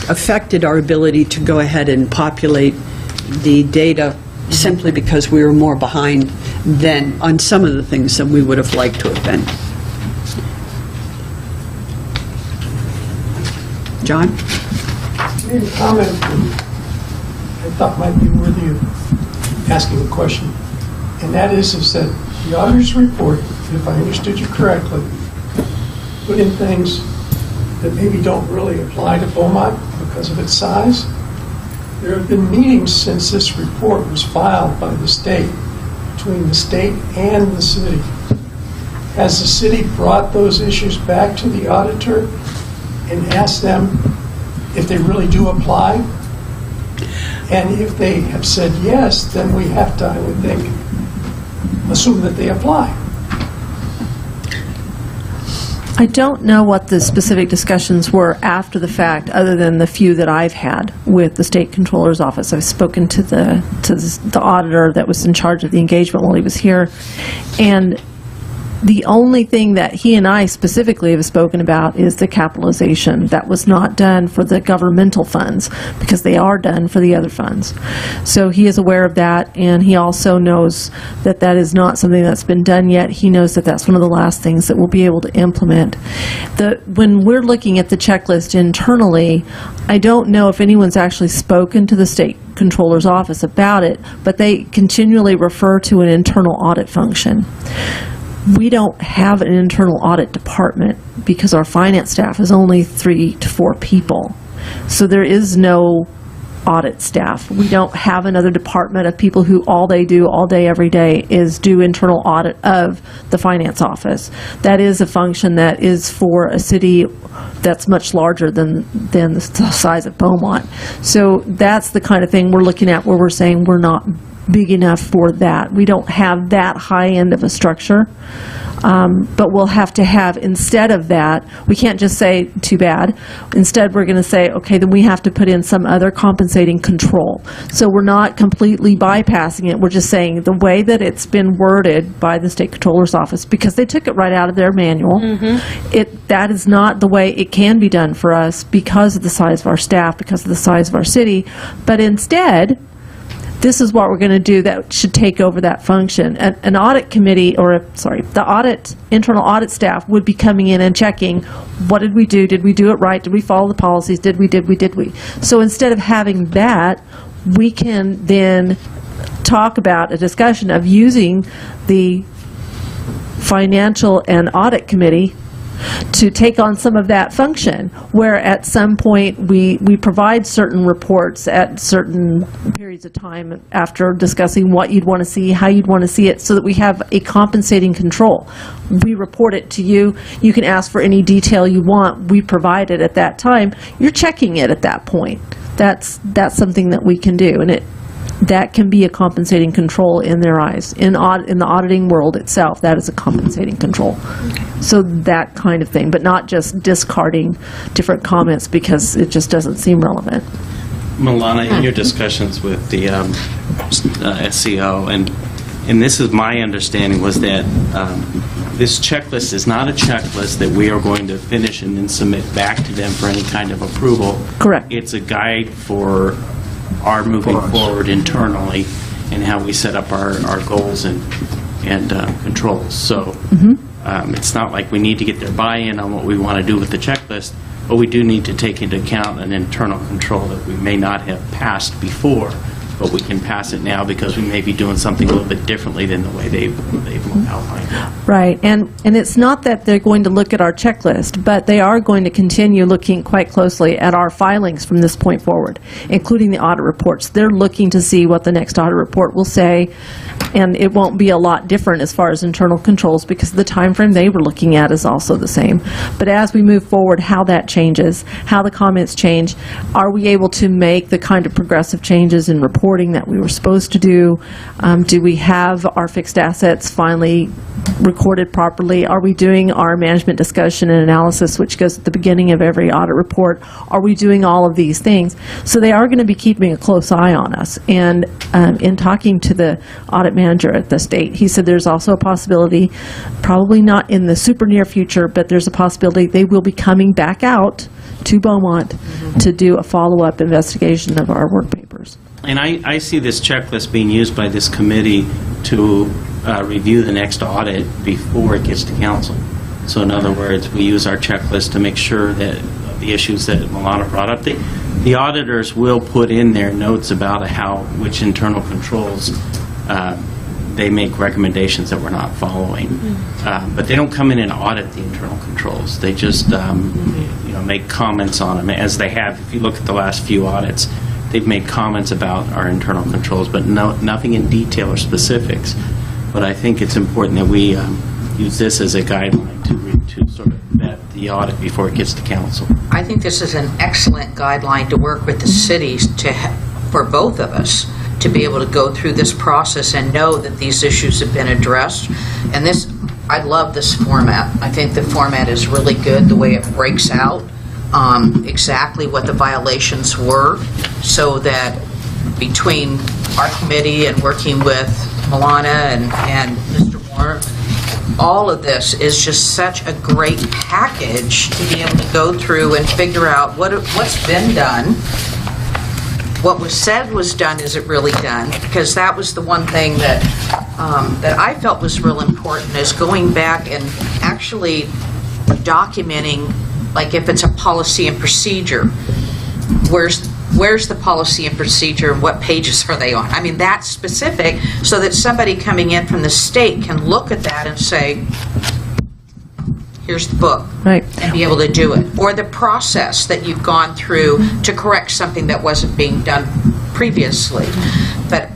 affected our ability to go ahead and populate the data simply because we were more behind than on some of the things than we would have liked to have been. John?
I made a comment I thought might be worthy of asking a question, and that is that the auditor's report, if I understood you correctly, put in things that maybe don't really apply to Beaumont because of its size. There have been meetings since this report was filed by the state, between the state and the city. Has the city brought those issues back to the auditor and asked them if they really do apply? And if they have said yes, then we have to, I would think, assume that they apply.
I don't know what the specific discussions were after the fact, other than the few that I've had with the state controller's office. I've spoken to the auditor that was in charge of the engagement while he was here, and the only thing that he and I specifically have spoken about is the capitalization. That was not done for the governmental funds because they are done for the other funds. So he is aware of that, and he also knows that that is not something that's been done yet. He knows that that's one of the last things that we'll be able to implement. When we're looking at the checklist internally, I don't know if anyone's actually spoken to the state controller's office about it, but they continually refer to an internal audit function. We don't have an internal audit department because our finance staff is only 3 to 4 people. So there is no audit staff. We don't have another department of people who all they do all day, every day is do internal audit of the finance office. That is a function that is for a city that's much larger than the size of Beaumont. So that's the kind of thing we're looking at where we're saying we're not big enough for that. We don't have that high end of a structure, but we'll have to have, instead of that, we can't just say, too bad. Instead, we're going to say, okay, then we have to put in some other compensating control. So we're not completely bypassing it. We're just saying the way that it's been worded by the State Controller's Office, because they took it right out of their manual, that is not the way it can be done for us because of the size of our staff, because of the size of our city. But instead, this is what we're going to do that should take over that function. An audit committee, the internal audit staff would be coming in and checking, what did we do? Did we do it right? Did we follow the policies? Did we? So instead of having that, we can then talk about a discussion of using the financial and audit committee to take on some of that function, where at some point we provide certain reports at certain periods of time after discussing what you'd want to see, how you'd want to see it, so that we have a compensating control. We report it to you. You can ask for any detail you want. We provide it at that time. You're checking it at that point. That's something that we can do, and that can be a compensating control in their eyes. In the auditing world itself, that is a compensating control. Okay. So that kind of thing, but not just discarding different comments because it just doesn't seem relevant.
Milana, in your discussions with the SCO and and this is my understanding, was that this checklist is not a checklist that we are going to finish and then submit back to them for any kind of approval.
Correct.
It's a guide for our moving forward internally and how we set up our goals and controls. So it's not like we need to get their buy-in on what we want to do with the checklist, but we do need to take into account an internal control that we may not have passed before, but we can pass it now because we may be doing something a little bit differently than the way they've outlined it.
Right, and it's not that they're going to look at our checklist, but they are going to continue looking quite closely at our filings from this point forward, including the audit reports. They're looking to see what the next audit report will say, and it won't be a lot different as far as internal controls because the time frame they were looking at is also the same. But as we move forward, how that changes, how the comments change, are we able to make the kind of progressive changes in reporting that we were supposed to do? Do we have our fixed assets finally recorded properly? Are we doing our management discussion and analysis, which goes at the beginning of every audit report? Are we doing all of these things? So they are going to be keeping a close eye on us. And in talking to the audit manager at the state, he said there's also a possibility, probably not in the super near future, but there's a possibility they will be coming back out to Beaumont to do a follow-up investigation of our work papers.
And I see this checklist being used by this committee to review the next audit before it gets to council. So in other words, we use our checklist to make sure that the issues that Milana brought up, the auditors will put in their notes about which internal controls they make recommendations that we're not following. But they don't come in and audit the internal controls. They just make comments on them, as they have. If you look at the last few audits, they've made comments about our internal controls, but nothing in detail or specifics. But I think it's important that we use this as a guideline to sort of vet the audit before it gets to council.
I think this is an excellent guideline to work with the cities for both of us to be able to go through this process and know that these issues have been addressed. And I love this format. I think the format is really good, the way it breaks out exactly what the violations were, so that between our committee and working with Milana and Mr. Moore, all of this is just such a great package to be able to go through and figure out what's been done. What was said was done, is it really done? Because that was the one thing that I felt was real important, is going back and actually documenting, like if it's a policy and procedure, where's the policy and procedure and what pages are they on? I mean, that's specific, so that somebody coming in from the state can look at that and say, here's the book,
right,
and be able to do it. Or the process that you've gone through to correct something that wasn't being done previously. But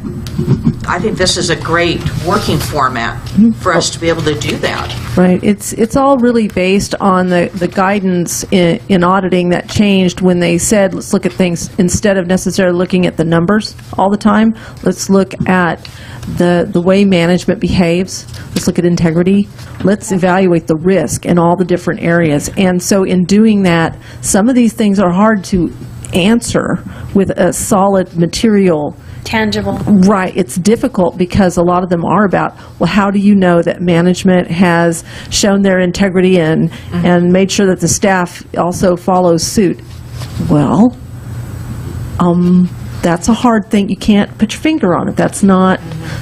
I think this is a great working format for us to be able to do that.
Right. It's all really based on the guidance in auditing that changed when they said, let's look at things, instead of necessarily looking at the numbers all the time, let's look at the way management behaves. Let's look at integrity. Let's evaluate the risk in all the different areas. And so in doing that, some of these things are hard to answer with a solid material.
Tangible.
Right. It's difficult because a lot of them are about, well, how do you know that management has shown their integrity and made sure that the staff also follows suit? Well, that's a hard thing. You can't put your finger on it. That's not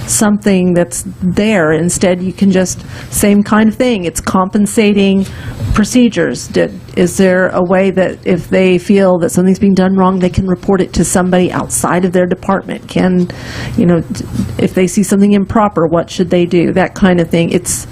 something that's there. Instead, you can just, same kind of thing. It's compensating procedures. Is there a way that if they feel that something's being done wrong, they can report it to somebody outside of their department? If they see something improper, what should they do? That kind of thing. It's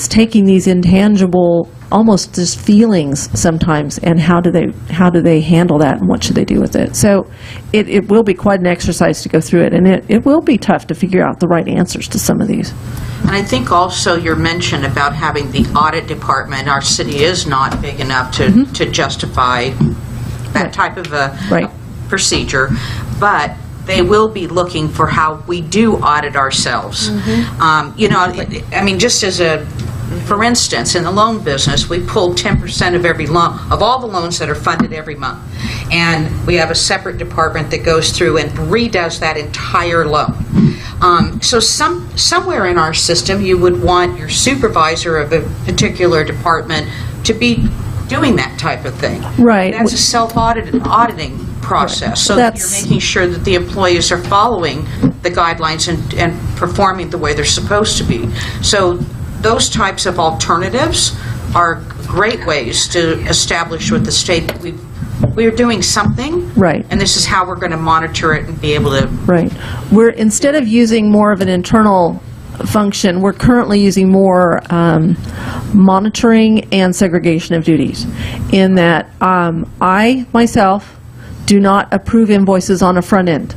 taking these intangible, almost just feelings sometimes, and how do they handle that, and what should they do with it? So it will be quite an exercise to go through it, and it will be tough to figure out the right answers to some of these.
And I think also your mention about having the audit department, our city is not big enough to justify that type of a procedure, but they will be looking for how we do audit ourselves. I mean, just as for instance, in the loan business, we pull 10% of every loan, of all the loans that are funded every month. And we have a separate department that goes through and redoes that entire loan. So somewhere in our system, you would want your supervisor of a particular department to be doing that type of thing.
Right.
That's a self-auditing process, so that you're making sure that the employees are following the guidelines and performing the way they're supposed to be. So those types of alternatives are great ways to establish with the state that we're doing something,
Right.
and this is how we're going to monitor it and be able to.
Right. Instead of using more of an internal function, we're currently using more monitoring and segregation of duties, in that I, myself, do not approve invoices on a front end.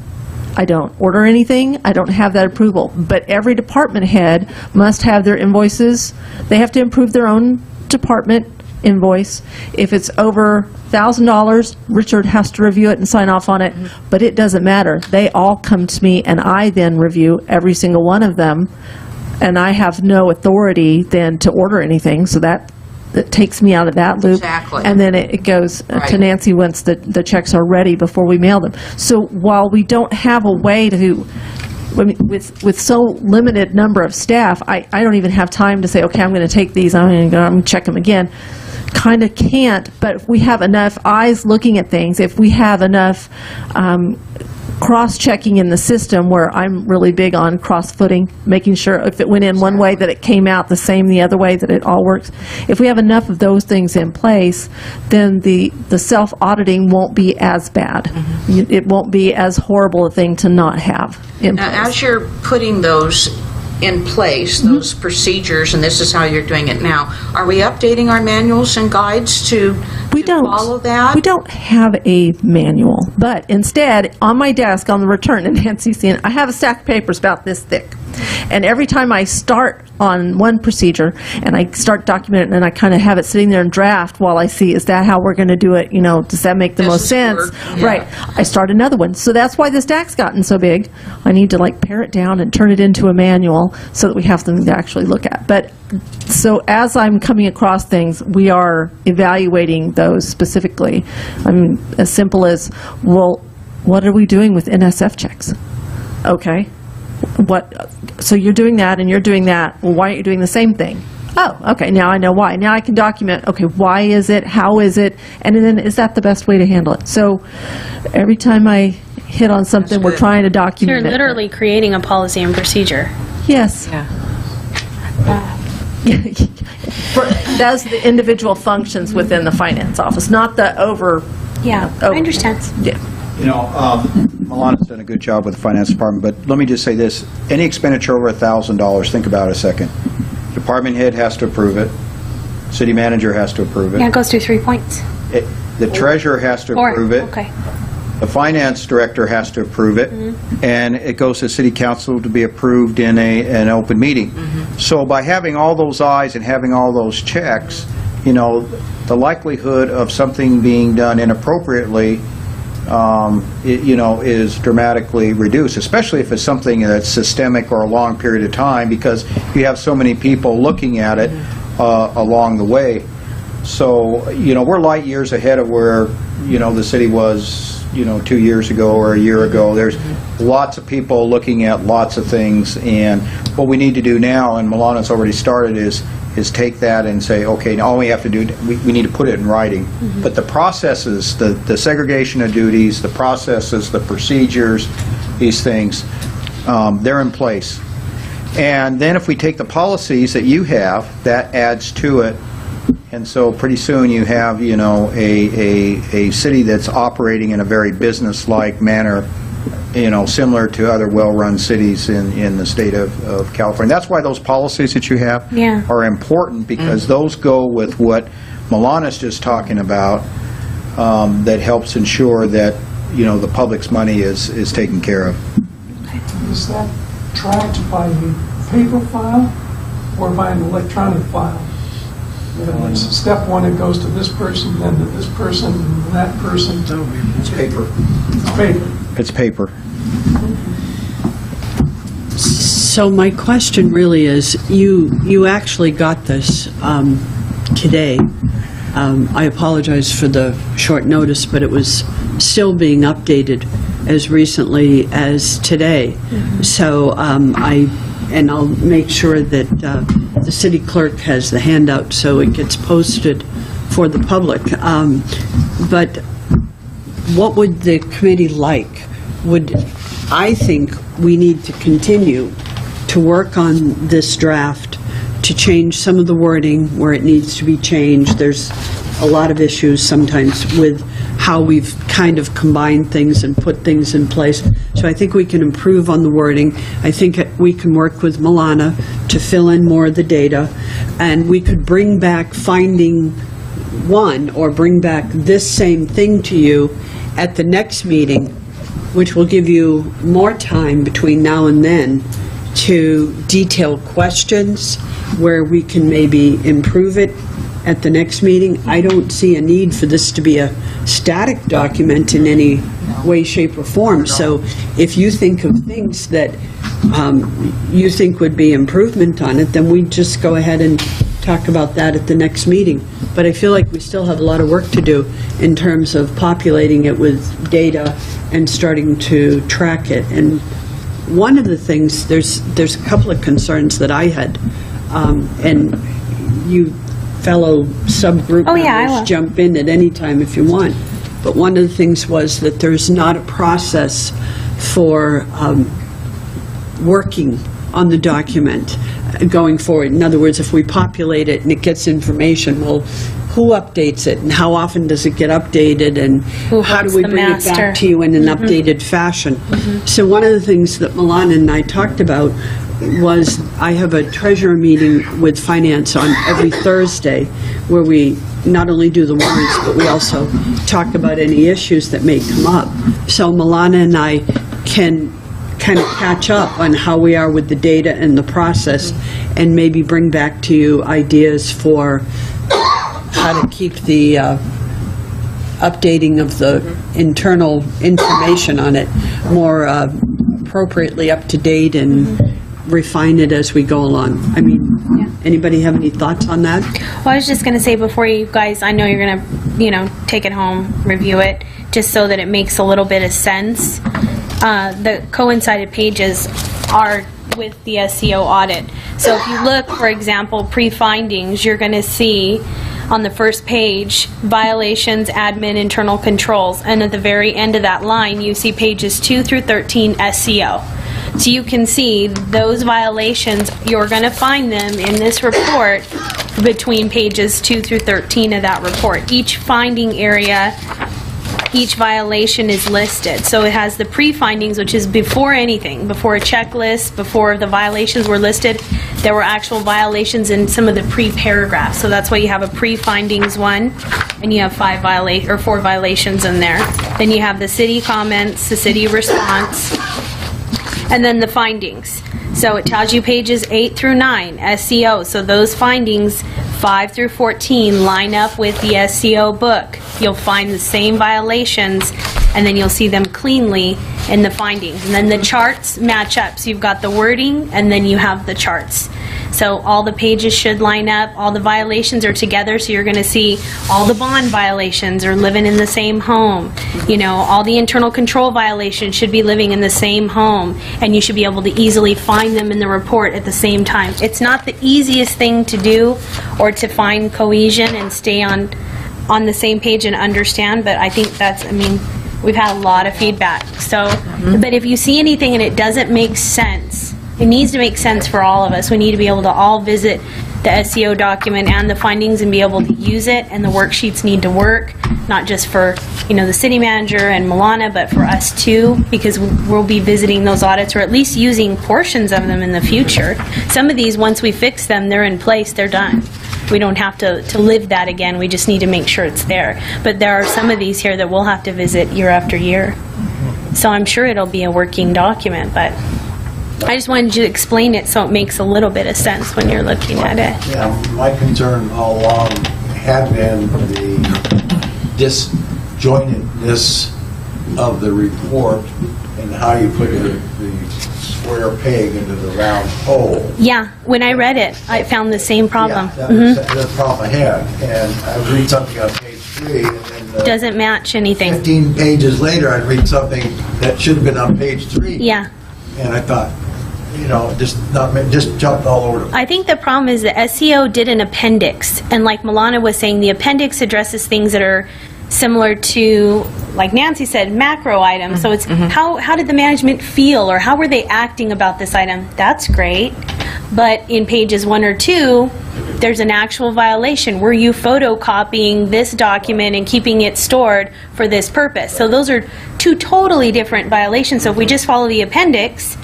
I don't order anything. I don't have that approval. But every department head must have their invoices. They have to approve their own department invoice. If it's over $1,000, Richard has to review it and sign off on it, but it doesn't matter. They all come to me, and I then review every single one of them, and I have no authority then to order anything, so that takes me out of that loop.
Exactly.
And then it goes
Right.
to Nancy once the checks are ready before we mail them. So while we don't have a way to, I mean, with so limited number of staff, I don't even have time to say, okay, I'm going to take these, I'm going to check them again. Kind of can't, but if we have enough eyes looking at things, if we have enough cross-checking in the system, where I'm really big on cross-footing, making sure if it went in one way that it came out the same the other way, that it all works. If we have enough of those things in place, then the self-auditing won't be as bad. It won't be as horrible a thing to not have in place.
Now, as you're putting those in place, those procedures, and this is how you're doing it now, are we updating our manuals and guides to follow that?
We don't have a manual, but instead, on my desk, on the return, and Nancy's seen it, I have a stack of papers about this thick. And every time I start on one procedure and I start documenting, and I kind of have it sitting there in draft while I see, is that how we're going to do it? You know, does that make the most sense?
Yeah.
Right. I start another one. So that's why the stack's gotten so big. I need to like pare it down and turn it into a manual so that we have something to actually look at. But so as I'm coming across things, we are evaluating those specifically. I mean, as simple as, well, what are we doing with NSF checks? Okay. So you're doing that and you're doing that. Well, why aren't you doing the same thing? Oh, okay, now I know why. Now I can document, okay, why is it, how is it, and then is that the best way to handle it? So every time I hit on something, we're trying to document
You're
it.
literally creating a policy and procedure.
Yes. That's the individual functions within the finance office, not the over.
Yeah, I understand.
Yeah.
You know, Milana's done a good job with the finance department, but let me just say this. Any expenditure over $1,000, think about it a second. Department head has to approve it. City manager has to approve it.
Yeah, it goes through 3 points.
The treasurer has to approve it.
Okay.
The finance director has to approve it, and it goes to city council to be approved in an open meeting. So by having all those eyes and having all those checks, you know, the likelihood of something being done inappropriately is dramatically reduced, especially if it's something that's systemic or a long period of time, because you have so many people looking at it along the way. So, you know, we're light years ahead of where, you know, the city was, 2 years ago or a year ago. There's lots of people looking at lots of things, and what we need to do now, and Milana's already started, is take that and say, okay, now all we have to do, we need to put it in writing. But the processes, the segregation of duties, the processes, the procedures, these things, they're in place. And then if we take the policies that you have, that adds to it. And so pretty soon you have, a city that's operating in a very business-like manner, similar to other well-run cities in the state of California. That's why those policies that you have are important, because those go with what Milana's just talking about, that helps ensure that, the public's money is taken care of.
Is that tracked by the paper file or by an electronic file? Step one, it goes to this person, then to this person, and that person.
It's paper.
It's paper.
It's paper.
So my question really is, you actually got this today. I apologize for the short notice, but it was still being updated. as recently as today. So I'll make sure that the city clerk has the handout so it gets posted for the public. But what would the committee like? I think we need to continue to work on this draft, to change some of the wording where it needs to be changed. There's a lot of issues sometimes with how we've kind of combined things and put things in place. So I think we can improve on the wording. I think we can work with Milana to fill in more of the data, and we could bring back finding one, or bring back this same thing to you at the next meeting, which will give you more time between now and then to detail questions where we can maybe improve it at the next meeting. I don't see a need for this to be a static document in any way, shape, or form. So if you think of things that you think would be improvement on it, then we just go ahead and talk about that at the next meeting. But I feel like we still have a lot of work to do in terms of populating it with data and starting to track it. And one of the things, there's a couple of concerns that I had, and you fellow subgroup members jump in at any time if you want. But one of the things was that there's not a process for working on the document going forward. In other words, if we populate it and it gets information, well, who updates it and how often does it get updated, and how do we bring it back to you in an updated fashion? So one of the things that Milana and I talked about was I have a treasurer meeting with finance on every Thursday where we not only do the warrants, but we also talk about any issues that may come up. So Milana and I can kind of catch up on how we are with the data and the process, and maybe bring back to you ideas for how to keep the updating of the internal information on it more appropriately up to date, and refine it as we go along. I mean, anybody have any thoughts on that?
Well, I was just going to say, before you guys, I know you're going to, take it home, review it, just so that it makes a little bit of sense. The coincided pages are with the SEO audit. So if you look, for example, pre-findings, you're going to see on the first page, violations, admin, internal controls, and at the very end of that line, you see pages 2 through 13 SEO. So you can see those violations, you're going to find them in this report between pages 2 through 13 of that report. Each finding area, each violation is listed. So it has the pre-findings, which is before anything, before a checklist, before the violations were listed. There were actual violations in some of the pre-paragraphs. So that's why you have a pre-findings one, and you have 4 violations in there. Then you have the city comments, the city response, and then the findings. So it tells you pages 8 through 9, SEO. So those findings, 5 through 14, line up with the SEO book. You'll find the same violations, and then you'll see them cleanly in the findings. And then the charts match up. So you've got the wording, and then you have the charts. So all the pages should line up, all the violations are together, so you're going to see all the bond violations are living in the same home. All the internal control violations should be living in the same home, and you should be able to easily find them in the report at the same time. It's not the easiest thing to do, or to find cohesion and stay on the same page and understand, but I think we've had a lot of feedback. So, but if you see anything and it doesn't make sense, it needs to make sense for all of us. We need to be able to all visit the SEO document and the findings and be able to use it, and the worksheets need to work, not just for, the city manager and Milana, but for us too, because we'll be visiting those audits, or at least using portions of them in the future. Some of these, once we fix them, they're in place, they're done. We don't have to live that again. We just need to make sure it's there. But there are some of these here that we'll have to visit year after year. So I'm sure it'll be a working document, but I just wanted you to explain it so it makes a little bit of sense when you're looking at it.
Yeah, my concern all along had been the disjointedness of the report and how you put the square peg into the round hole.
Yeah, when I read it, I found the same problem.
Yeah, that's the problem I had. And I read something on page 3, and then
Doesn't match anything.
15 pages later, I'd read something that should have been on page 3.
Yeah.
And I thought, just jumped all over the place.
I think the problem is the SEO did an appendix, and like Milana was saying, the appendix addresses things that are similar to, like Nancy said, macro items. So it's how did the management feel, or how were they acting about this item? That's great. But in pages 1 or 2, there's an actual violation. Were you photocopying this document and keeping it stored for this purpose? So those are 2 totally different violations. So if we just follow the appendix,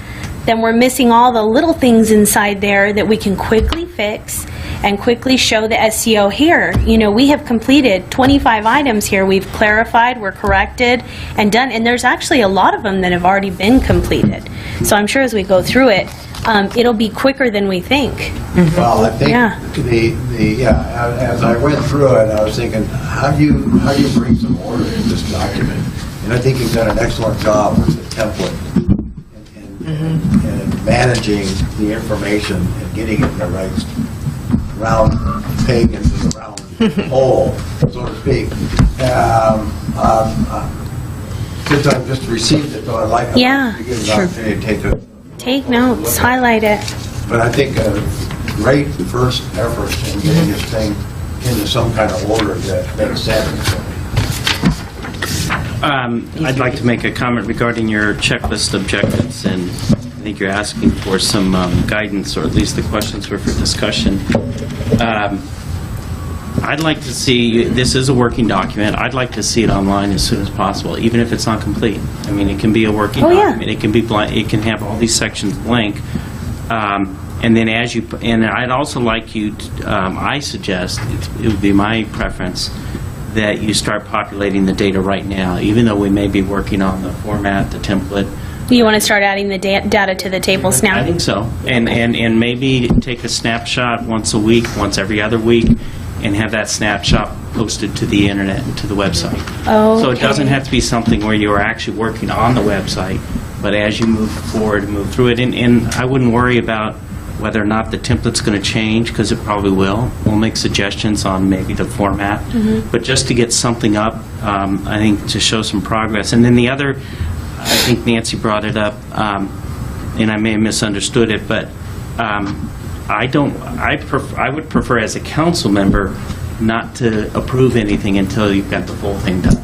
then we're missing all the little things inside there that we can quickly fix and quickly show the SEO here. We have completed 25 items here. We've clarified, we're corrected, and done. And there's actually a lot of them that have already been completed. So I'm sure as we go through it, it'll be quicker than we think.
Well, I think as I went through it, I was thinking, how do you bring some order in this document? And I think you've done an excellent job with the template and managing the information and getting it in the right round peg into the round hole, so to speak. Since I've just received it, though, I'd like to give an opportunity to
take notes, highlight it.
But I think a great first effort in getting this thing into some kind of order that makes sense.
I'd like to make a comment regarding your checklist objectives, and I think you're asking for some guidance, or at least the questions were for discussion. I'd like to see, this is a working document, I'd like to see it online as soon as possible, even if it's not complete. I mean, it can be a working document, it can be blank, it can have all these sections blank. And then and I'd also like you, I suggest, it would be my preference, that you start populating the data right now, even though we may be working on the format, the template.
You want to start adding the data to the tables now?
I think so. And maybe take a snapshot once a week, once every other week, and have that snapshot posted to the internet and to the website.
Oh,
so it doesn't have to be something where you're actually working on the website, but as you move forward, move through it. And I wouldn't worry about whether or not the template's going to change, because it probably will. We'll make suggestions on maybe the format. But just to get something up, I think, to show some progress. And then the other, I think Nancy brought it up, and I may have misunderstood it, but I would prefer as a council member not to approve anything until you've got the full thing done.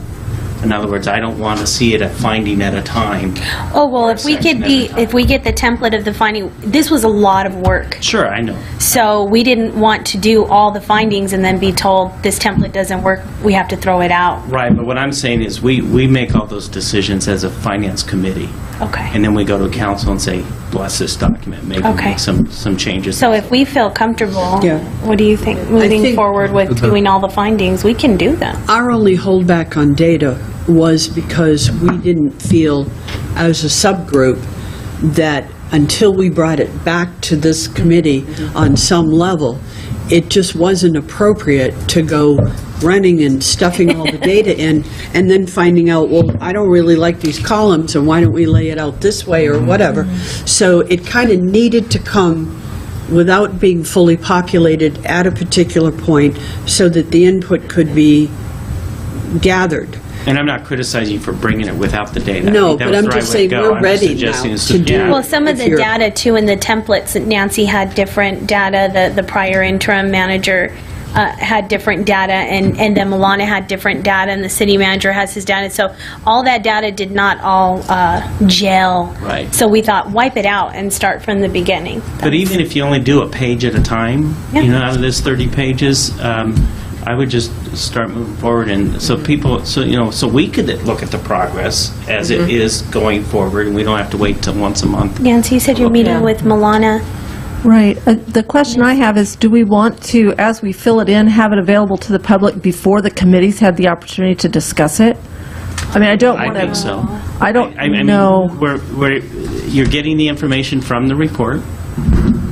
In other words, I don't want to see it a finding at a time.
Oh, well, if we get the template of the finding, this was a lot of work.
Sure, I know.
So we didn't want to do all the findings and then be told this template doesn't work, we have to throw it out.
Right, but what I'm saying is we make all those decisions as a finance committee.
Okay.
And then we go to council and say, bless this document, maybe make some changes.
So if we feel comfortable,
Yeah.
what do you think, moving forward with doing all the findings, we can do them.
Our only holdback on data was because we didn't feel, as a subgroup, that until we brought it back to this committee on some level, it just wasn't appropriate to go running and stuffing all the data in and then finding out, well, I don't really like these columns, and why don't we lay it out this way or whatever. So it kind of needed to come without being fully populated at a particular point so that the input could be gathered.
And I'm not criticizing you for bringing it without the data.
No, but I'm just saying we're ready now to do it.
Well, some of the data, too, in the templates, Nancy had different data, the prior interim manager had different data, and then Milana had different data, and the city manager has his data. So all that data did not all gel.
Right.
So we thought, wipe it out and start from the beginning.
But even if you only do a page at a time, out of this 30 pages, I would just start moving forward, and so people, so we could look at the progress as it is going forward, and we don't have to wait till once a month.
Nancy, you said you're meeting with Milana.
Right. The question I have is, do we want to, as we fill it in, have it available to the public before the committees have the opportunity to discuss it? I mean, I don't want to...
I think so.
I don't
know. You're getting the information from the report.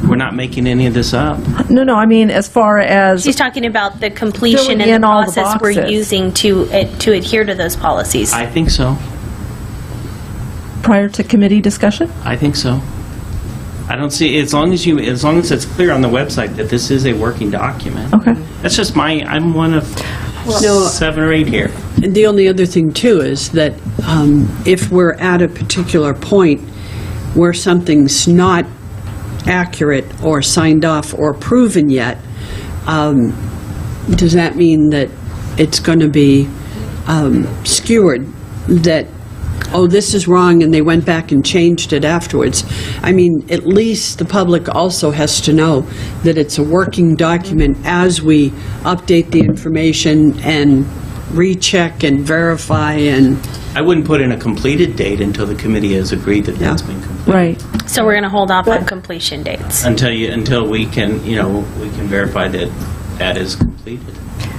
We're not making any of this up.
No, I mean, as far as...
She's talking about the completion and the process we're using to adhere to those policies.
I think so.
Prior to committee discussion?
I think so. I don't see, as long as it's clear on the website that this is a working document.
Okay.
That's just I'm one of
No.
7 or 8 here.
And the only other thing, too, is that if we're at a particular point where something's not accurate or signed off or proven yet, does that mean that it's going to be skewered, that, oh, this is wrong, and they went back and changed it afterwards? I mean, at least the public also has to know that it's a working document as we update the information and recheck and verify and...
I wouldn't put in a completed date until the committee has agreed that that's been completed.
Right.
So we're going to hold off on completion dates.
Until we can, we can verify that that is completed.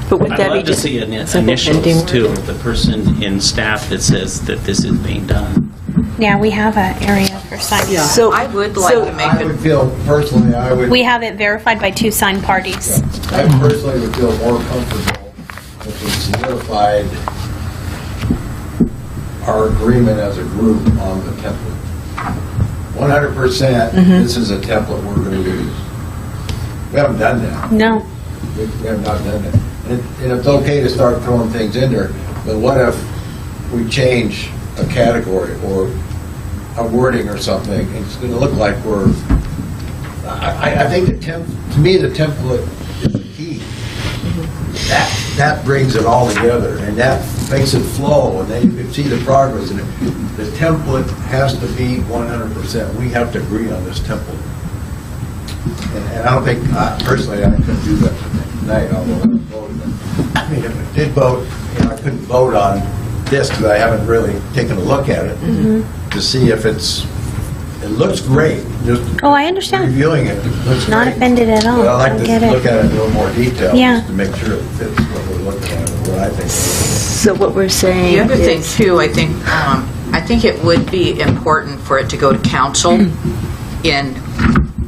But would
I'd
that be
love to
just
see
simple
initials
pending?
too, the person in staff that says that this is being done.
Yeah, we have an area for signing.
Yeah.
So
I would like to make
I
it,
would feel, personally,
We have it verified by 2 signed parties.
I personally would feel more comfortable if we solidified our agreement as a group on the template. 100%, this is a template we're going to use. We haven't done that.
No.
We have not done that. And it's okay to start throwing things in there, but what if we change a category or a wording or something? It's going to look like we're... I think to me, the template is the key. That brings it all together, and that makes it flow, and then you can see the progress. And the template has to be 100%. We have to agree on this template. And I don't think, personally, I couldn't do that tonight, although I voted. I mean, if I did vote, I couldn't vote on this because I haven't really taken a look at it to see if it looks great. Just
Oh, I understand.
reviewing it looks
Not
great.
offended at all.
But I'd like
I
to
get it.
look at it in a little more detail
Yeah.
just to make sure it fits what we're looking at and what I think.
So what we're saying
the other thing
is-
too, I think it would be important for it to go to council in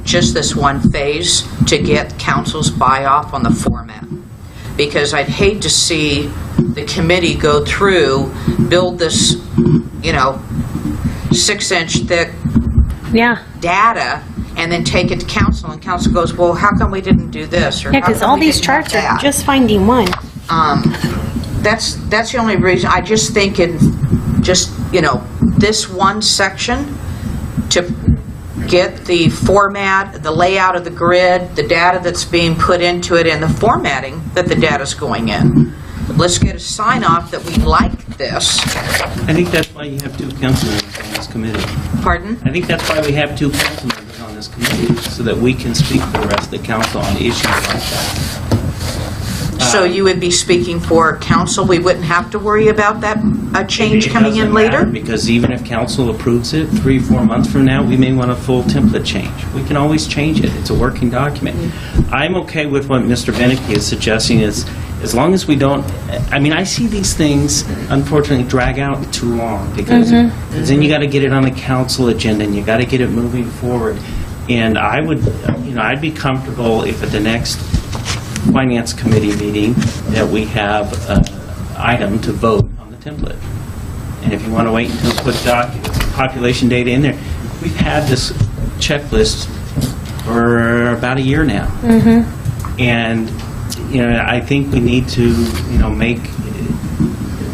just this one phase to get council's buy-off on the format. Because I'd hate to see the committee go through, build this, 6-inch thick
Yeah.
data, and then take it to council, and council goes, well, how come we didn't do this? Or
Yeah,
how
because
come
all
we
these
didn't have
charts are
that?
just finding one.
That's the only reason. I just think in just, this one section to get the format, the layout of the grid, the data that's being put into it, and the formatting that the data's going in. Let's get a sign off that we like this.
I think that's why you have 2 council members on this committee.
Pardon?
I think that's why we have 2 council members on this committee, so that we can speak for the rest of the council on issues like that.
So you would be speaking for council? We wouldn't have to worry about that change
It
coming in
doesn't matter,
later?
because even if council approves it 3 or 4 months from now, we may want a full template change. We can always change it. It's a working document. I'm okay with what Mr. Beneke is suggesting, is as long as we don't, I see these things unfortunately drag out too long, because then you got to get it on the council agenda and you got to get it moving forward. And I would, I'd be comfortable if at the next Finance Committee meeting that we have an item to vote on the template. And if you want to wait until we put population data in there, we've had this checklist for about a year now. And, I think we need to,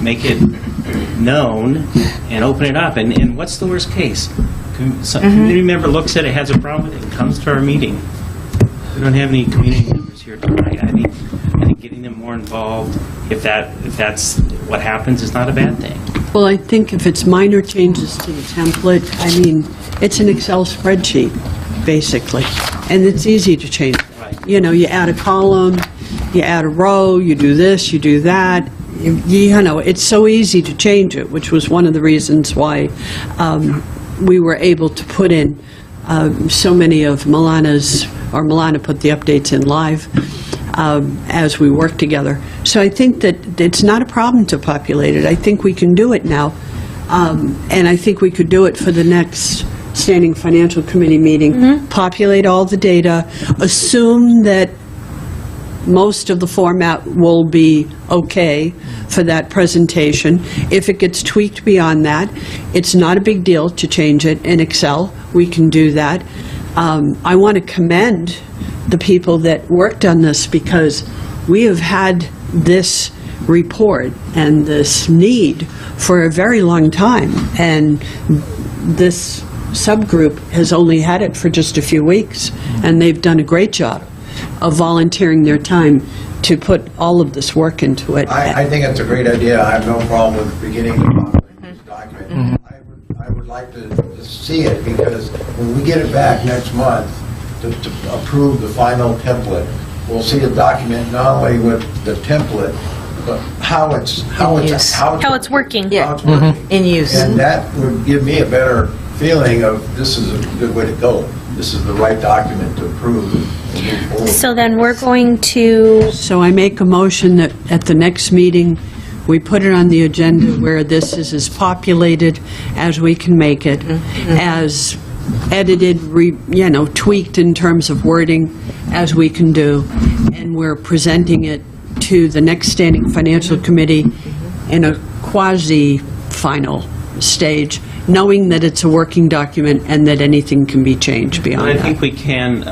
make it known and open it up. And what's the worst case? Some community member looks at it, has a problem with it, and comes to our meeting. We don't have any community members here tonight. I think getting them more involved, if that's what happens, is not a bad thing.
Well, I think if it's minor changes to the template, it's an Excel spreadsheet, basically, and it's easy to change.
Right.
You add a column, you add a row, you do this, you do that. It's so easy to change it, which was one of the reasons why we were able to put in so many of Milana put the updates in live as we work together. So I think that it's not a problem to populate it. I think we can do it now. And I think we could do it for the next Standing Financial Committee meeting. Populate all the data, assume that most of the format will be okay for that presentation. If it gets tweaked beyond that, it's not a big deal to change it in Excel. We can do that. I want to commend the people that worked on this, because we have had this report and this need for a very long time. And this subgroup has only had it for just a few weeks, and they've done a great job of volunteering their time to put all of this work into it.
I think it's a great idea. I have no problem with beginning to populate this document. I would like to see it, because when we get it back next month to approve the final template, we'll see a document not only with the template, but how it's
working.
Yeah.
working.
In use.
And that would give me a better feeling of this is a good way to go. This is the right document to approve and move forward.
So then we're going to,
So I make a motion that at the next meeting, we put it on the agenda where this is as populated as we can make it, as edited, tweaked in terms of wording as we can do, and we're presenting it to the next Standing Financial Committee in a quasi-final stage, knowing that it's a working document and that anything can be changed
But
beyond
I
that.
think we can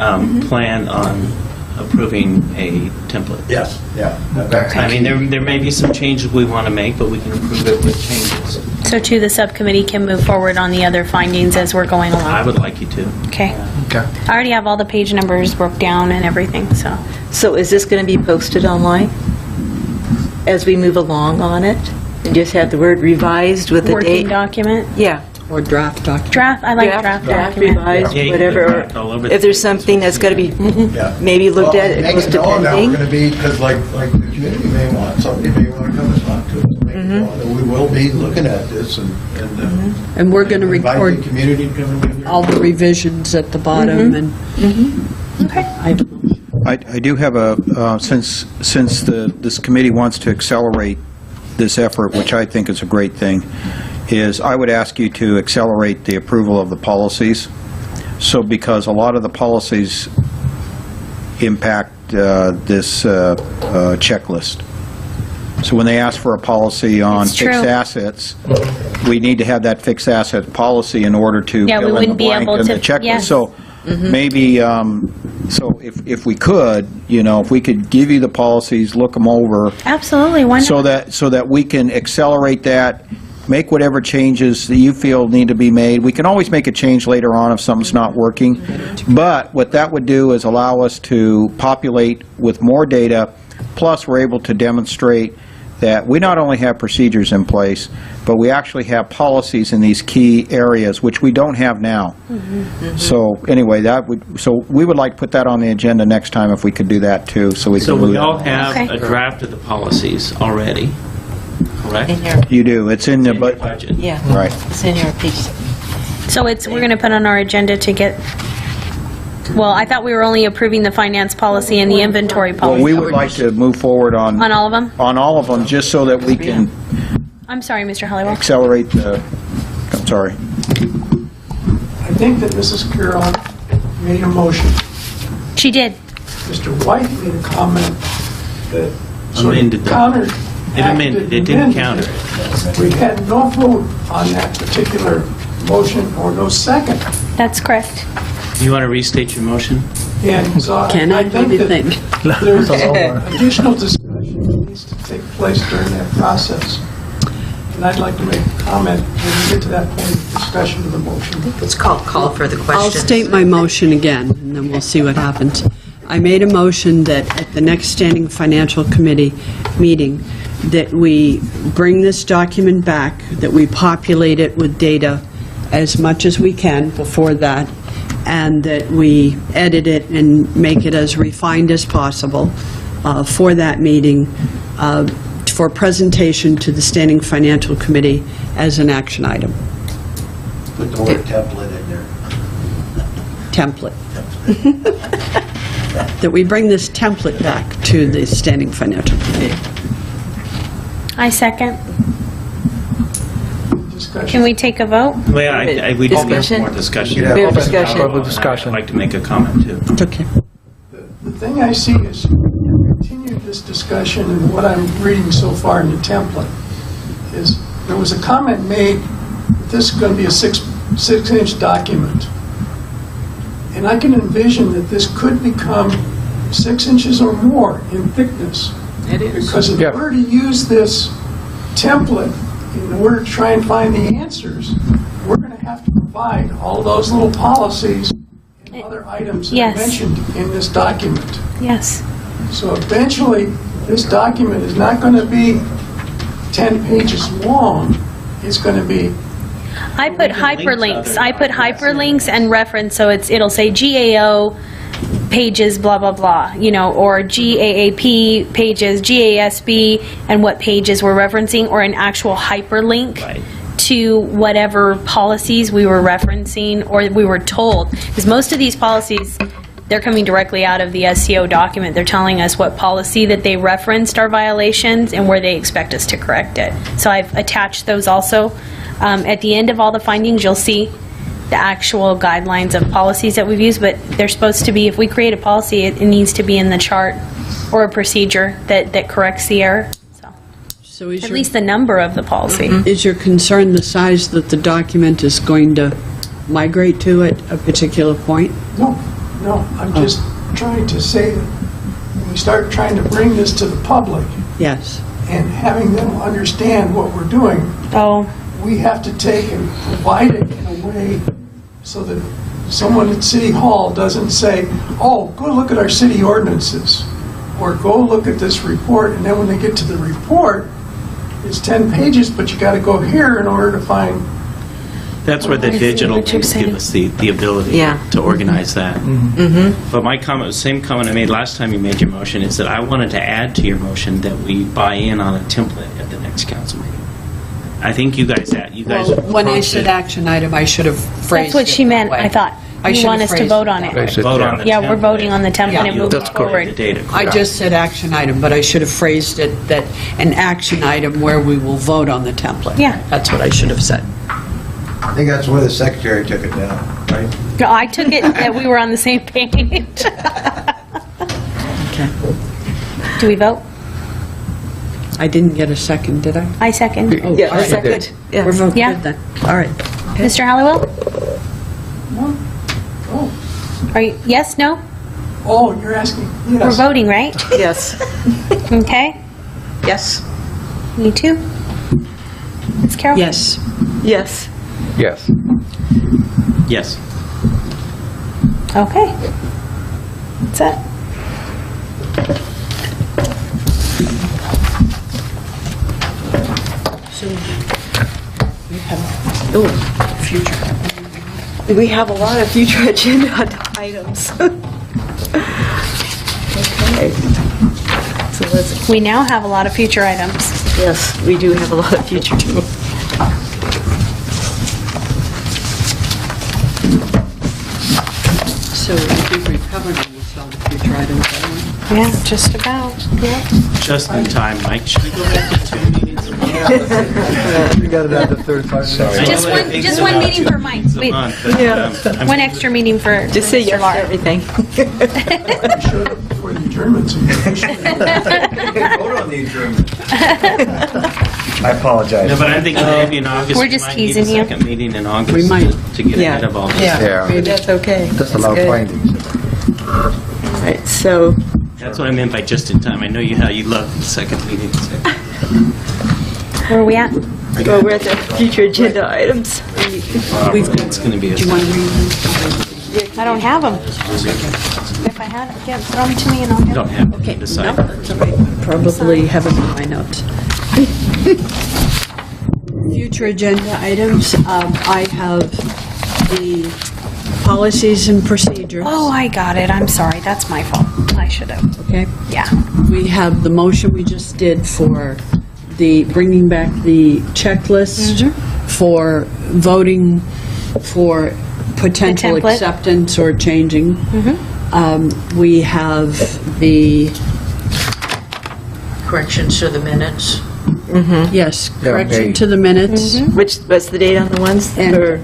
plan on approving a template.
Yes, yeah. That's-
I mean, there may be some changes we want to make, but we can approve it with changes.
so too, the subcommittee can move forward on the other findings as we're going
I
along.
would like you to.
Okay.
Okay.
I already have all the page numbers broke down and everything, so.
So is this going to be posted online as we move along on it? And just have the word revised with the
Working
date?
document.
Yeah.
Or draft document.
Draft, I like draft document.
revised,
Yeah, you can
whatever.
put draft all over
If
the
there's something that's got to be
Yeah.
maybe looked
Well,
at, it
make
was
it known that we're
depending.
going to be, because like the community may want, somebody may want to come and talk to us. Make it known that we will be looking at this and
And we're going to
invite
record
the community to come and.
all the revisions at the bottom and
Okay.
I do have since this committee wants to accelerate this effort, which I think is a great thing, is I would ask you to accelerate the approval of the policies. So because a lot of the policies impact this checklist. So when they ask for a policy on
It's
fixed
true.
assets, we need to have that fixed asset policy in order to
Yeah, we
fill in the
wouldn't be
blank
able
in the
to-
checklist.
yes.
So maybe, so if we could, if we could give you the policies, look them over,
Absolutely, why not?
so that we can accelerate that, make whatever changes that you feel need to be made. We can always make a change later on if something's not working, but what that would do is allow us to populate with more data, plus we're able to demonstrate that we not only have procedures in place, but we actually have policies in these key areas, which we don't have now. So anyway, so we would like to put that on the agenda next time if we could do that too, so we can
So
move
we
that
all
along.
have
Okay.
a draft of the policies already, correct?
In your,
You do, it's in the,
In your
but,
budget.
yeah.
right.
It's in your piece.
So we're going to put on our agenda to get, well, I thought we were only approving the finance policy and the inventory
Well, we
policy.
would like to move forward
On all of them?
on all of them, just so that we can
I'm sorry, Mr. Hollywell.
accelerate the, I'm sorry.
I think that Mrs. Carroll made a motion.
She did.
Mr. White made a comment that sort
Amended
of
that.
countered.
It amended, it didn't counter it.
We had no vote on that particular motion or no second.
That's correct.
You want to restate your motion?
And so I
Cannot
think
do
that
anything.
there's additional discussion that needs to take place during that process. And I'd like to make a comment when we get to that point of discussion of the motion.
Let's call for the question.
I'll state my motion again, and then we'll see what happens. I made a motion that at the next Standing Financial Committee meeting, that we bring this document back, that we populate it with data as much as we can before that, and that we edit it and make it as refined as possible for that meeting, for presentation to the Standing Financial Committee as an action item.
Put the word template in there.
Template. That we bring this template back to the Standing Financial Committee.
I second.
Discussion.
Can we take a vote?
Well, we just need
Discussion?
more discussion.
Yeah.
We have discussion.
Public discussion.
I'd like to make a comment, too.
It's okay.
The thing I see is continue this discussion, and what I'm reading so far in the template is there was a comment made that this is going to be a six-inch document. And I can envision that this could become 6 inches or more in thickness
It is.
Because in
Yeah.
order to use this template, in order to try and find the answers, we're going to have to provide all those little policies and other items that are
Yes.
mentioned in this document.
Yes.
So eventually, this document is not going to be 10 pages long. It's going to be,
I put hyperlinks. I put hyperlinks and reference, so it'll say GAO pages, blah, blah, blah, or GAAP pages, GASB, and what pages we're referencing, or an actual hyperlink
Right.
to whatever policies we were referencing or we were told. Because most of these policies, they're coming directly out of the SCO document. They're telling us what policy that they referenced are violations and where they expect us to correct it. So I've attached those also. At the end of all the findings, you'll see the actual guidelines of policies that we've used, but they're supposed to be, if we create a policy, it needs to be in the chart or a procedure that corrects the error. So
So is
at
your,
least the number of the policy.
is your concern the size that the document is going to migrate to at a particular point?
no, I'm just trying to say that when we start trying to bring this to the public
Yes.
and having them understand what we're doing,
Oh,
we have to take and provide it in a way so that someone at City Hall doesn't say, oh, go look at our city ordinances, or go look at this report, and then when they get to the report, it's 10 pages, but you got to go here in order to find.
That's where the
I see
digital
what you're
tools give
saying.
us the ability
Yeah.
to organize that. But my comment, same comment I made last time you made your motion, is that I wanted to add to your motion that we buy in on a template at the next council meeting. I think you guys
When I
approached
said
it.
action item, I should have phrased
that's what she
it that
meant,
way.
I thought.
I
You
should
want
have
us to
phrased
vote
it
on
that
it.
way.
Vote on the
Yeah, we're
template.
voting on the template and
You'll
moving
correct
forward.
the data.
I just said action item, but I should have phrased it that an action item where we will vote on the template.
Yeah.
That's what I should have said.
I think that's where the secretary took it down, right?
No, I took it that we were on the same page.
Okay.
Do we vote?
I didn't get a second, did I?
I second.
Oh,
Yeah,
all right.
second. Yeah.
We're voting
Yeah.
good then. All right.
Mr. Halliwell?
Oh,
Are you, yes, no?
oh, you're asking, yes.
We're voting, right?
Yes.
Okay.
Yes.
Me too. Ms. Carroll?
Yes.
Yes.
Yes.
Yes.
Okay. That's it.
So we have, oh, future.
We have a lot of future agenda items. Okay. So let's,
We now have a lot of future items.
yes, we do have a lot of future.
So I think we've covered almost all the future items, haven't we?
Yeah, just about. Yeah.
Just in time, Mike. Should we go back to 2 meetings a month?
You got it at the 35 minutes.
Just one-
I think
just
it's
one
about
meeting
2
per month.
meetings a
Wait.
month, but, I'm-
One extra meeting for
Just say
Mr.
yes to
Lar.
everything.
Showed up before the adjournment.
Vote on the adjournment.
I apologize.
No, but I'm thinking maybe in August.
We're
we
just
might need a
teasing you.
second meeting in August
We might.
to get
Yeah.
ahead of all this.
Yeah.
That's okay.
Just
That's
allow
good.
findings.
All right, so,
That's what I meant by just in time. I know how you love the second meeting.
Where are we at?
well, we're at the future agenda items.
It's going to be a...
Do you want to read them?
I don't have them. If I had, yeah, throw them to me and I'll
You
get
don't
them.
have to
Okay,
decide.
no, that's all right. Probably have them in my notes. Future agenda items, I have the policies and procedures.
Oh, I got it. I'm sorry. That's my fault. I should have.
Okay.
Yeah.
We have the motion we just did for the, bringing back the checklist for voting for potential
The template.
acceptance or changing. We have the,
Corrections to the minutes.
yes,
Yeah,
correction
May.
to the minutes.
What's the date on the ones?
And
Or-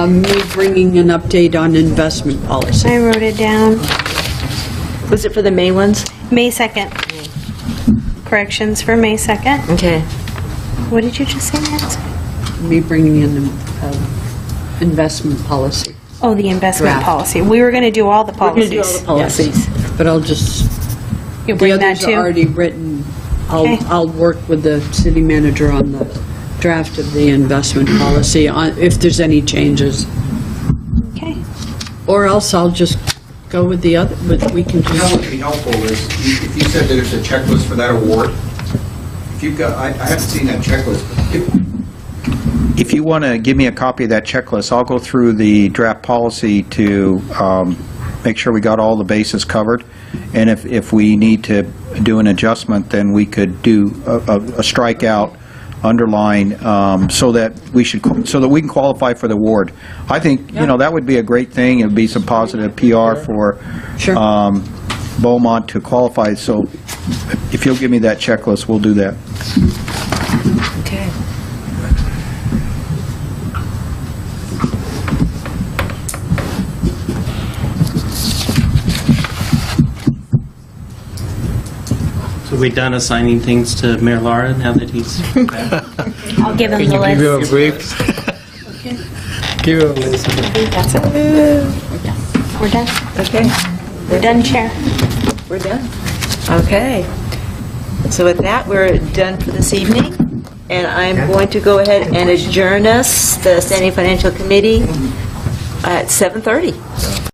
me bringing an update on investment policy.
I wrote it down.
Was it for the May ones?
May 2nd. Corrections for May 2nd.
Okay.
What did you just say, Nancy?
Me bringing in investment policy.
Oh, the investment
Draft.
policy. We were going to do all the
We're going
policies.
to do all the policies.
But I'll just,
You'll
the
bring that
others are
too?
already written
Okay.
I'll work with the city manager on the draft of the investment policy, if there's any changes.
Okay.
Or else I'll just go with the other, but we can
You know what would
just,
be helpful is, if you said there's a checklist for that award, if you've got, I haven't seen that checklist. If you want to give me a copy of that checklist, I'll go through the draft policy to make sure we got all the bases covered. And if we need to do an adjustment, then we could do a strikeout, underline, so that we can qualify for the award. I think, that would be a great thing. It would be some positive PR for
Sure.
Beaumont to qualify. So if you'll give me that checklist, we'll do that.
Okay.
So we done assigning things to Mayor Lara now that he's back?
I'll give him
Can
the
you give him a
list.
brief? Give him a list.
That's it. We're done.
Okay,
We're done, Chair.
we're done. Okay. So with that, we're done for this evening, and I'm going to go ahead and adjourn us, the Standing Financial Committee, at 7:30.